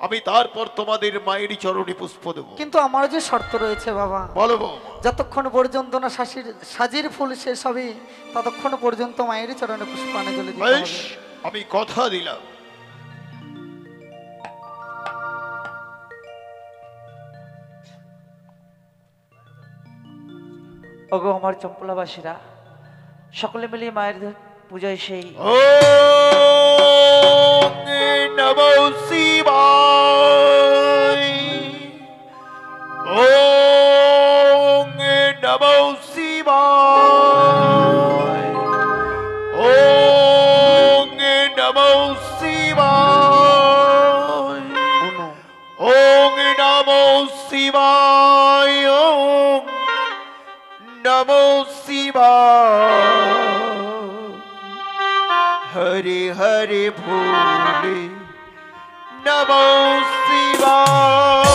আমি তারপর তোমাদের মায়ের চরণে পুষ্প দেব। কিন্তু আমার যে শর্ত রয়েছে বাবা, বলো বৌমা। যতক্ষণ পর্যন্ত না সাজির ফুল শেষ হবে ততক্ষণ পর্যন্ত মায়ের চরণে পুষ্পাঞ্জলি দিতে বেশ, হবে। আমি কথা দিলাম। ওগো আমার চম্পলাবাসীরা, সকলে মিলে মায়ের পূজায় সেই ওম নমো শিবায়, ওম নমো শিবায়, ওম নমো শিবায়, ওম নমো শিবায়, ওম নমো শিবায়। হরে হরে ভোলে নমো শিবায়,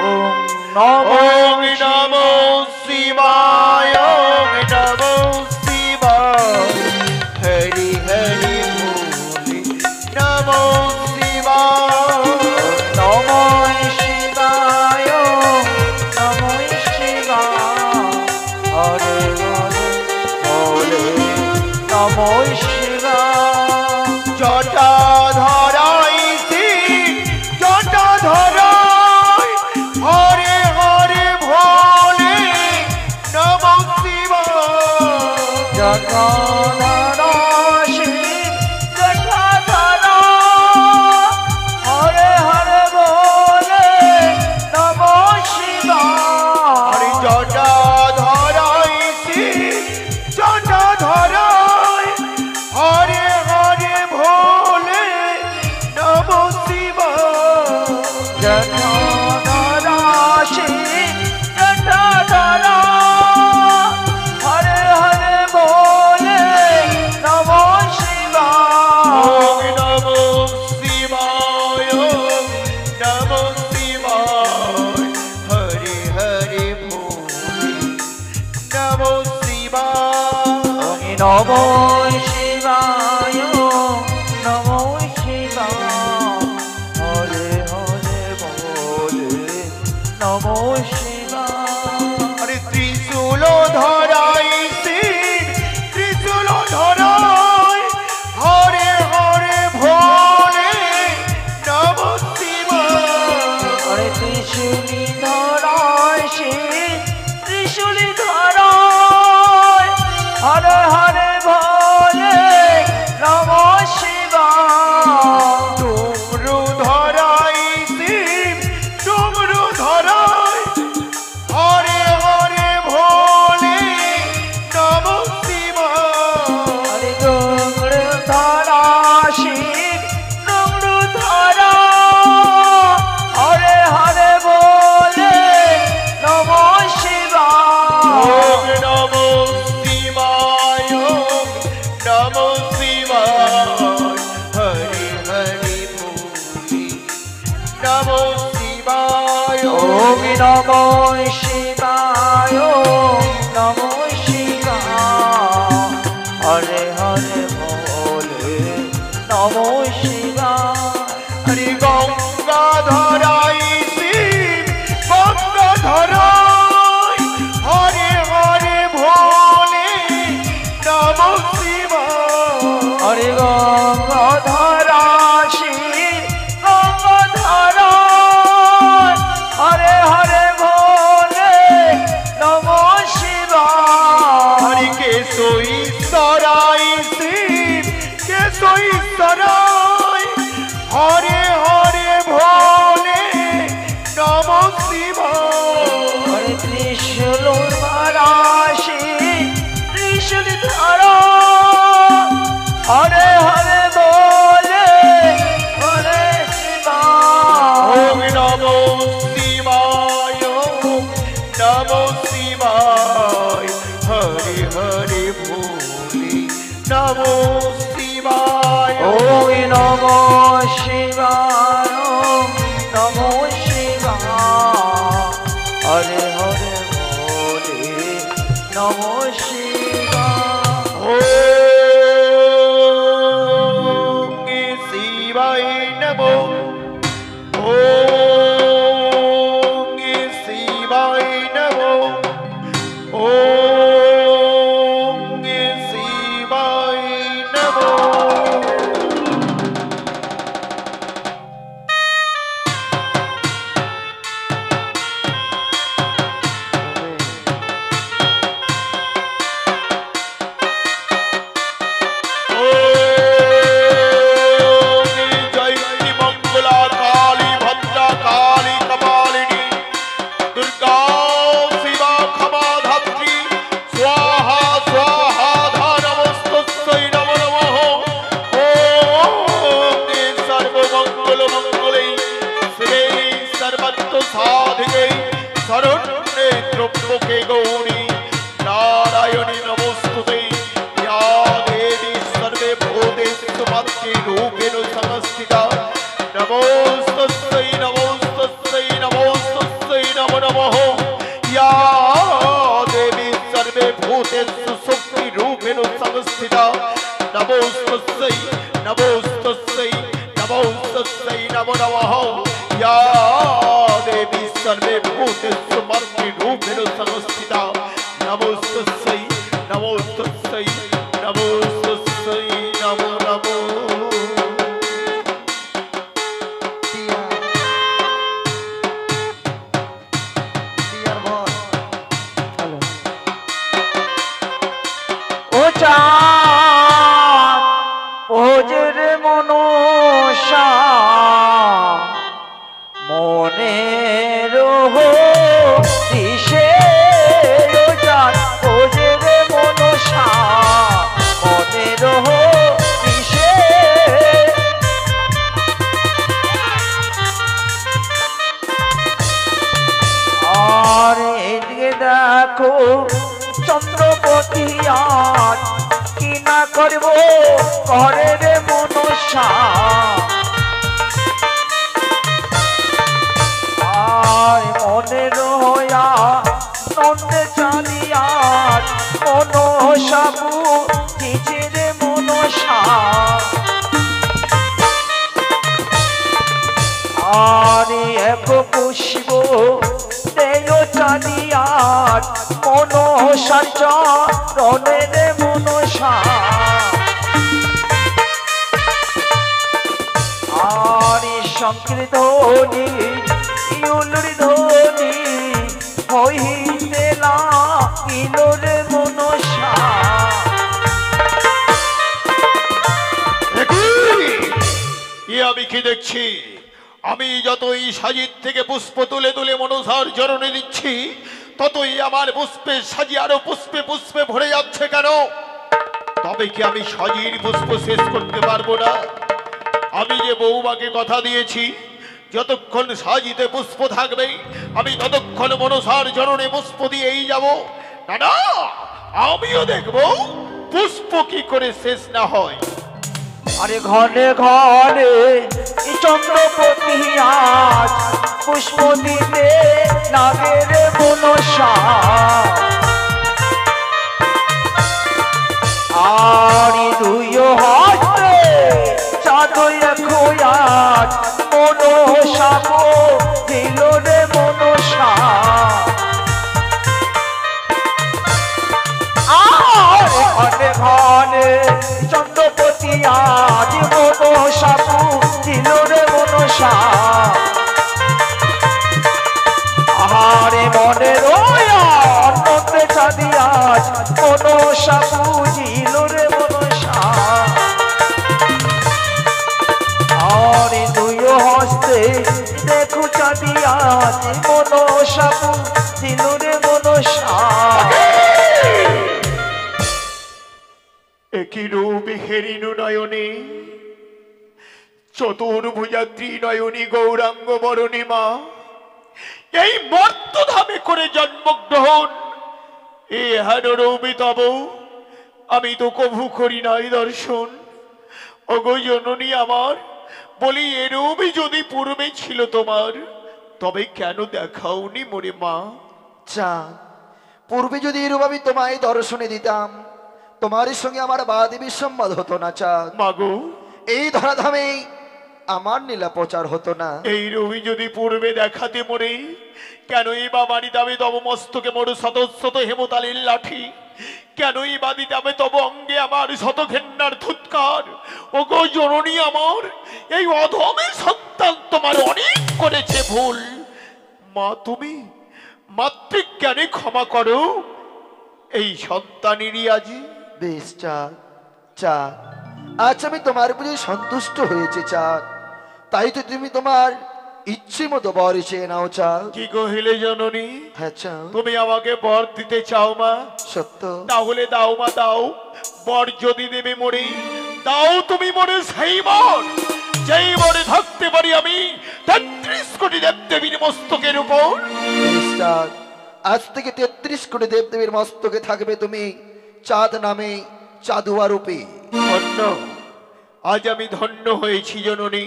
ওম নমো শিবায়, ওম নমো শিবায়। হরে হরে ভোলে নমো শিবায়, নমো শিবায়, নমো শিবায়, হরে হরে বলে নমো শিবায়। জটাধরাই শিব জটাধরাই, হরে হরে ভোলে নমো শিবায়। জটাধরা শিব জটাধরা, হরে হরে বলে নমো শিবায়। হরে জটাধরাই শিব জটাধরাই, হরে হরে ভোলে নমো শিবায়। জটাধরা শিব জটাধরা, হরে হরে বলে নমো শিবায়। ওম নমো শিবায়, ওম নমো শিবায়। হরে হরে ভোলে নমো শিবায়। নমো শিবায়, নমো শিবায়, হরে হরে বলে নমো শিবায়। হরে ত্রিশূল ধরাই শিব ত্রিশূল ধরাই, হরে হরে ভোলে নমো শিবায়। হরে ত্রিশূলি ধরায় শিব ত্রিশূলি ধরায়, হরে হরে বলে নমো শিবায়। ডুমরু ধরাই শিব ডুমরু ধরাই, হরে হরে ভোলে নমো শিবায়। হরে ডুমরু ধরা শিব ডুমরু ধরা, হরে হরে বলে নমো শিবায়। ওম নমো শিবায়, ওম নমো শিবায়। হরে হরে ভোলে নমো শিবায়। ওম নমো শিবায়, নমো শিবায়, হরে হরে বলে নমো শিবায়। হরে গঙ্গা ধরাই শিব গঙ্গা ধরাই, হরে হরে ভোলে নমো শিবায়। হরে গঙ্গাধরা শিব গঙ্গাধরা, হরে হরে বলে নমো শিবায়। হরে কেশঈশ্বরাই শিব কেশঈশ্বরাই, হরে হরে ভোলে নমো শিবায়। হরে ত্রিশূল ধরা শিব ত্রিশূল ধরা, হরে হরে বলে হরে শিবায়। ওম নমো শিবায়, ওম নমো শিবায়। হরে হরে ভোলে নমো শিবায়। ওম নমঃ শিবায় নমো শিবায় হরে হরে বলে নমো শিবায়। ওম শিবায় নমো। ওম শিবায় নমো। ওম শিবায় নমো। ত্রম্বকে গৌরী নারায়ণী নমস্তুতে। ইয়া দেবী সর্বে ভূতেষু মাতৃরূপেণ সংস্থিতা। নমোস্তস্যৈ নমোস্তস্যৈ নমোস্তস্যৈ নমো নমঃ। ইয়া দেবী সর্বে ভূতেষু শক্তিরূপেণ সংস্থিতা। নমোস্তস্যৈ নমোস্তস্যৈ নমোস্তস্যৈ নমো নমঃ। ইয়া দেবী সর্বে ভূতেষু মাতৃরূপেণ সংস্থিতা। নমোস্তস্যৈ নমোস্তস্যৈ নমোস্তস্যৈ নমো নমঃ। ও চাঁদ ওজের মনসা মনের দিশে ও চাঁদ ওজের মনসা মনের দিশে আর এদিকে দেখো চন্দ্রপতি আজ কি না করব ঘরের মনসা আর মনের হইয়া নন্দে চালিয়ার মনসাবু নিজের মনসা আর এক পুষ্প দেয় চালিয়ার মনসার চরণের মনসা আর সংকীর্তনী ইউলুর ধ্বনি হইতে লাগিলোর মনসা আমি কি দেখছি? আমি যতই সাজিদ থেকে পুষ্প তুলে তুলে মনসার চরণে দিচ্ছি, ততই আমার পুষ্পে সাজি আরো পুষ্পে পুষ্পে ভরে যাচ্ছে কেন? তবে কি আমি সাজির পুষ্প শেষ করতে পারবো না? আমি যে বৌমাকে কথা দিয়েছি, যতক্ষণ সাজিতে পুষ্প থাকবে আমি ততক্ষণ মনসার চরণে পুষ্প দিয়েই যাব। না না, আমিও দেখবো পুষ্প কি করে শেষ না হয়। আরে ঘনে ঘনে চন্দ্রপতি আজ পুষ্প দিতে লাগে রে মনসা আর দুই হাতে চাঁদয় খোয়াজ মনসা দিল রে মনসা আর ঘনে ঘনে চন্দ্রপতি আজ মনসা দিল রে মনসা আহারে মনে রোয়ান্নতে চাঁদি আজ মনসা বুঝিল রে মনসা আরে দুই হস্তে দেখো চাঁদি আজ মনসা বুঝিল রে মনসা একই রূপ হেরিনু নয়নে চতুর্ভুজা ত্রিনয়নী গৌরাঙ্গ বরণী মা এই মর্তধামে করে জন্মগ্রহণ এ হেন রূপী তব আমি তো কভু করি নাই দর্শন। ওগো জননী আমার, বলি এরূপই যদি পূর্বে ছিল তোমার, তবে কেন দেখাওনি মোরে মা? চাঁদ, পূর্বে যদি এরূপ আমি তোমায় দর্শনে দিতাম, তোমার সঙ্গে আমার বাদ বিসম্বাদ হতো না চাঁদ। মাগো, এই ধরাধামে আমার নীলা প্রচার হতো না। এই রবি যদি পূর্বে দেখাতে মোরে, কেনই বা বাড়িতে তব মস্তকে মোর শত শত হেমতালির লাঠি? কেনই বা দিতে তব অঙ্গে আমার শত ঘেন্নার ধুৎকার? ওগো জননী আমার, এই অধমের সন্তান তোমার অনেক করেছে ভুল। মা, তুমি মাতৃজ্ঞানে ক্ষমা করো এই সন্তানেরই আজি। বেশ চাঁদ, চাঁদ, আজ আমি তোমার প্রতি সন্তুষ্ট হয়েছে চাঁদ। তাই তো তুমি তোমার ইচ্ছে মতো বর চেয়ে নাও চাঁদ। কি কহিলে জননী? হ্যাঁ চাঁদ, তুমি আমাকে বর দিতে চাও মা? সত্য। তাহলে দাও মা, দাও। বর যদি দেবে মোরে, দাও তুমি মোরে সেই বর, যেই বরে থাকতে পারি আমি 33 কোটি দেবদেবীর মস্তকের উপর। বেশ চাঁদ, আজ থেকে 33 কোটি দেবদেবীর মস্তকে থাকবে তুমি চাঁদ নামে, চাঁদুয়া রূপে। ধন্য, আজ আমি ধন্য হয়েছি জননী।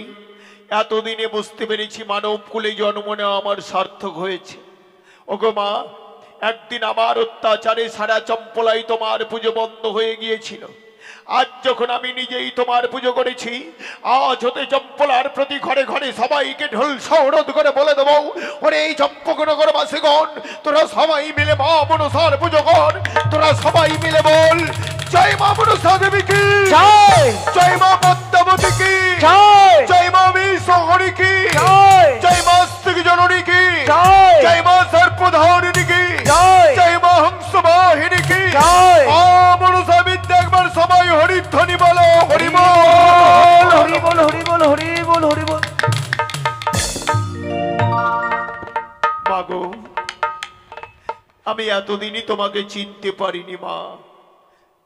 এতদিনে বুঝতে পেরেছি মানব কুলে জন্ম নেওয়া আমার সার্থক হয়েছে। ওগো মা, একদিন আমার অত্যাচারে সারা চম্পলাই তোমার পুজো বন্ধ হয়ে গিয়েছিল। আজ যখন আমি নিজেই তোমার পুজো করেছি, আজ হতে চম্পলার প্রতি ঘরে ঘরে সবাইকে ঢোল সৌরদ করে বলে দেবো, ওরে এই চম্পকনগর বাসীগণ, তোরা সবাই মিলে মা মনসার পুজো কর। তোরা সবাই মিলে বল, জয় মা মনসা দেবী কি জয়, জয় মা পদ্মাবতী কি জয়, জয় মা বিশ্বহরি কি জয়, জয় মা স্তিক জননী কি জয়, জয় মা সর্পধারিণী কি জয়, জয় মা হংস বাহিনী কি জয়। মা মনসা বিদ্যা একবার সবাই হরিধ্বনি বলো, হরি বল, হরি বল, হরি বল, হরি বল, হরি বল। মাগো, আমি এতদিনই তোমাকে চিনতে পারিনি মা।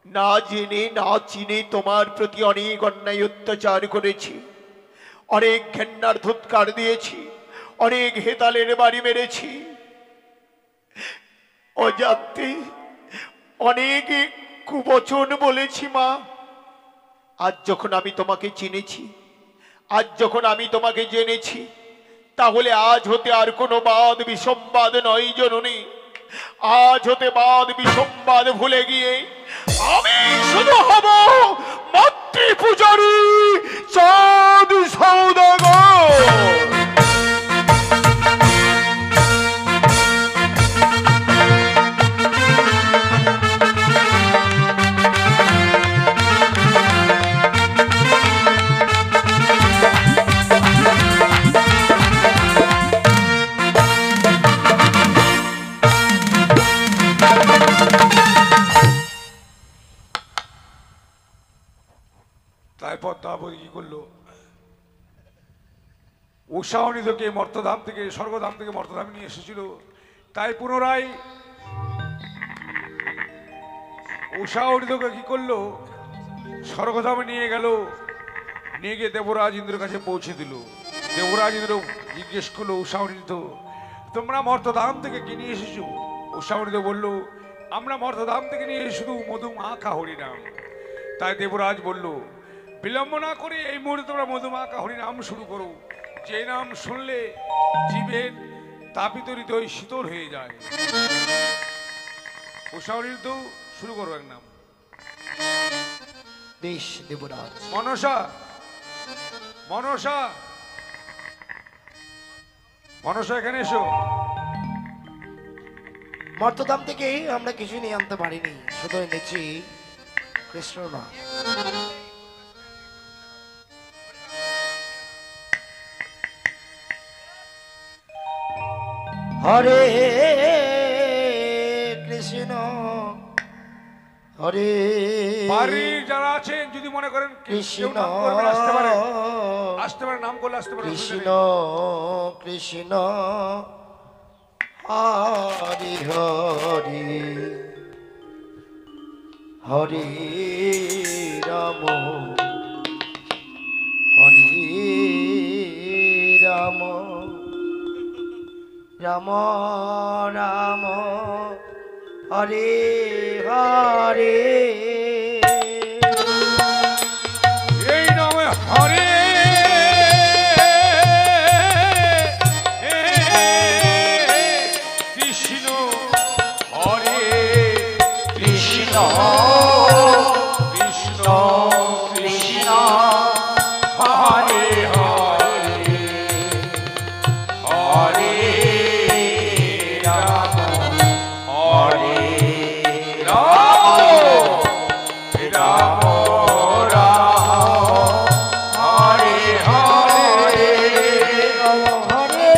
না জেনে না চিনে তোমার প্রতি অনেক অন্যায় অত্যাচার করেছি, অনেক ঘেন্নার ধুৎকার দিয়েছি, অনেক হেতালের বাড়ি মেরেছি, অজান্তে অনেক কুবচন বলেছি মা। আজ যখন আমি তোমাকে চিনেছি, আজ যখন আমি তোমাকে জেনেছি, তাহলে আজ হতে আর কোনো বাদ বিসম্বাদ নয় জননী। আজ হতে বাদ বিসম্বাদ ভুলে গিয়ে আমি শুধু হব মাতৃ পূজারী, চাঁদ সৌদাগর। তাই পদ্মাবতী কি করলো? উষাহনিধকে মর্তধাম থেকে, স্বর্গধাম থেকে মর্তধামে নিয়ে এসেছিল। তাই পুনরায় উষাহনিধকে কি করলো? স্বর্গধামে নিয়ে গেল। নিয়ে গিয়ে দেবরাজ ইন্দ্রের কাছে পৌঁছে দিল। দেবরাজ ইন্দ্র জিজ্ঞেস করলো, উষাহনিধ, তোমরা মর্তধাম থেকে কি নিয়ে এসেছো? উষাহনিধ বলল, আমরা মর্তধাম থেকে নিয়ে শুধু মধু মাখা হরিনাম। তাই দেবরাজ বলল, বিলম্ব না করে এই মুহূর্তে তোমরা মধুমাখা হরিনাম শুরু করো। যে নাম শুনলে জীবের তাপিত হৃদয় শীতল হয়ে যায়। উষাহনিধ শুরু করো এক নাম। বেশ দেবরাজ। মনসা, মনসা, মনসা এখানে এসো। মর্তধাম থেকে আমরা কিছু নিয়ে আনতে পারিনি, শুধু এনেছি কৃষ্ণ না। হরে কৃষ্ণ, হরে বাড়ির যারা আছেন যদি মনে করেন কৃষ্ণ, কেউ নাম করবেন, আসতে পারে, আসতে পারে, নাম করলে আসতে পারে। কৃষ্ণ কৃষ্ণ হরি হরি, হরি রাম, হরি রাম, রাম রাম হরে হরে। কৃষ্ণ হরে হরে হরে রাম হরে রাম রাম রাম হরে হরে হরে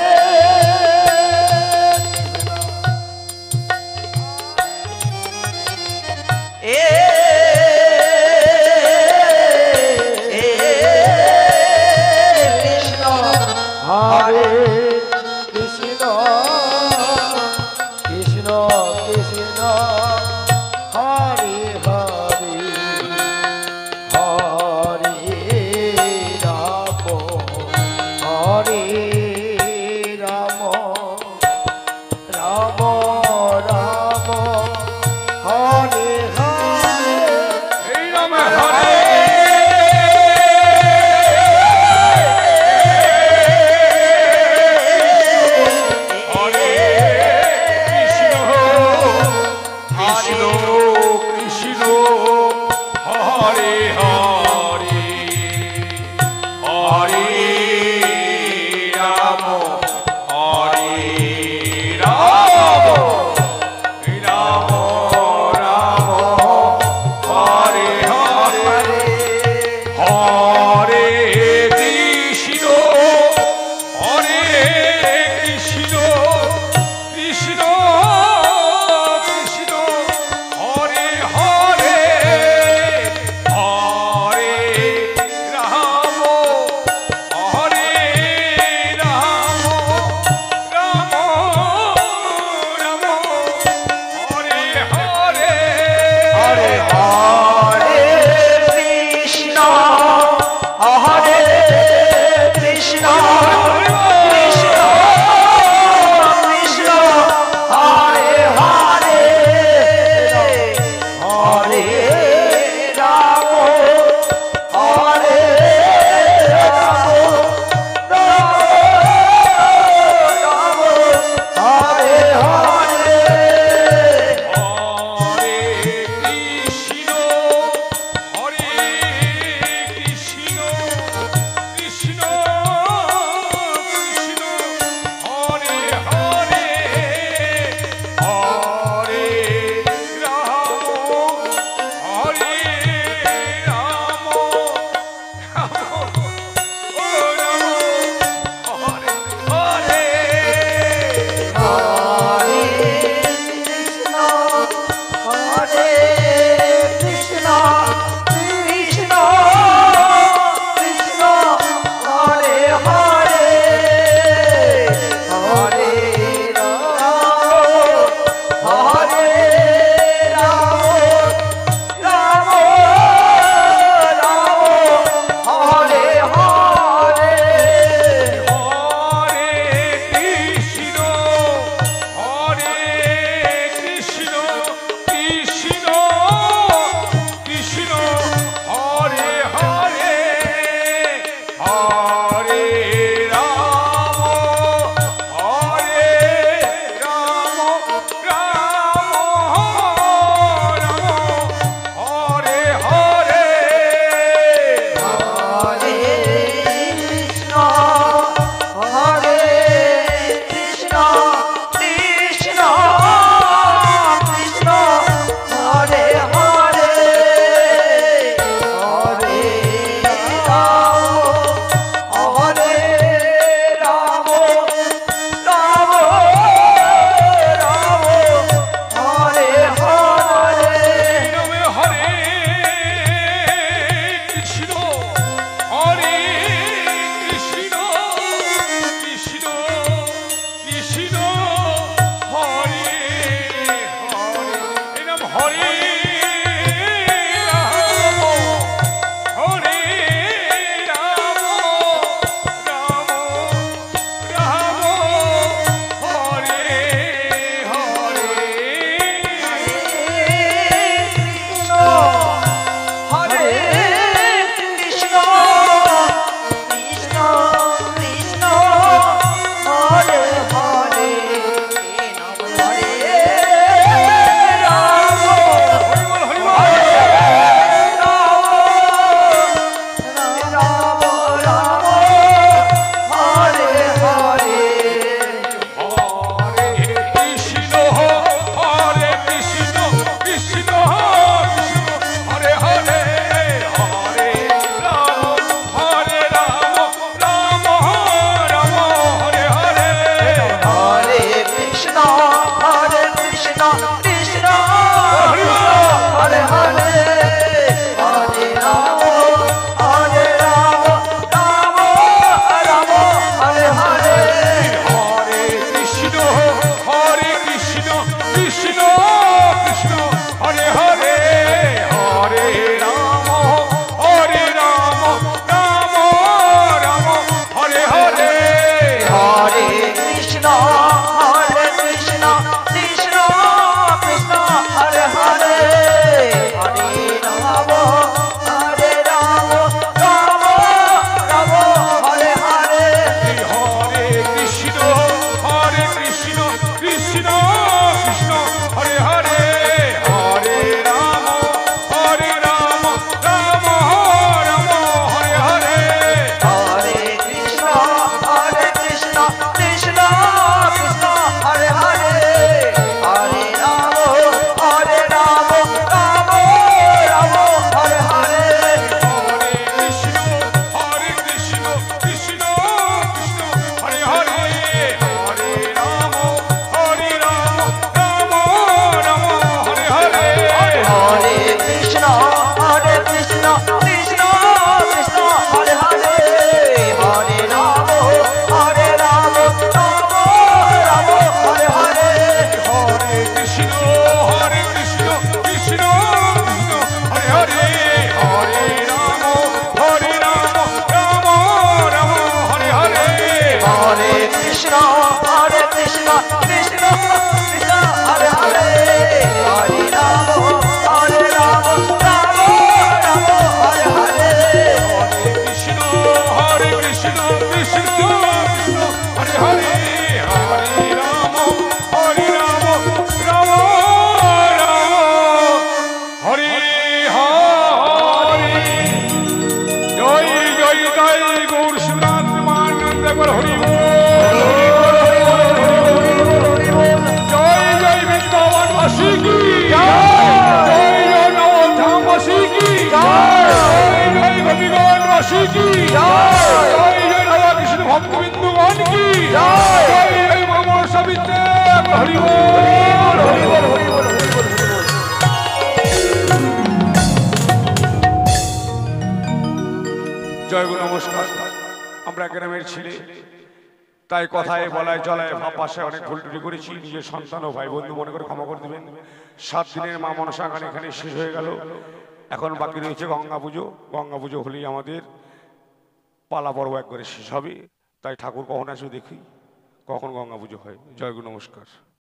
কৃষ্ণ হরে কৃষ্ণ কৃষ্ণ কৃষ্ণ হরে হরে হরে রাম হরে রাম রাম রাম হরে হরে এই রাম হরে হরে কৃষ্ণ কৃষ্ণ কৃষ্ণ হরে হরে হরে রাম হরে রাম রাম রাম হরে হরে হরে কৃষ্ণ হরে কৃষ্ণ কৃষ্ণ কৃষ্ণ হরে হরে হরে জয় গুরু নমস্কার। আমরা গ্রামের ছেলে, তাই কথায় বলায় চলায় ভাব ভাষায় অনেক ভুল ত্রুটি করেছি। নিজের সন্তান ও ভাই বন্ধু মনে করে ক্ষমা করে দেবেন। 7 দিনের মা মনসা গান এখানে শেষ হয়ে গেল। এখন বাকি রয়েছে গঙ্গা পুজো। গঙ্গা পুজো হলেই আমাদের পালা পর্ব একবারে শেষ হবে। তাই ঠাকুর কখন আসবে দেখি, কখন গঙ্গা পুজো হয়। জয় গুরু নমস্কার।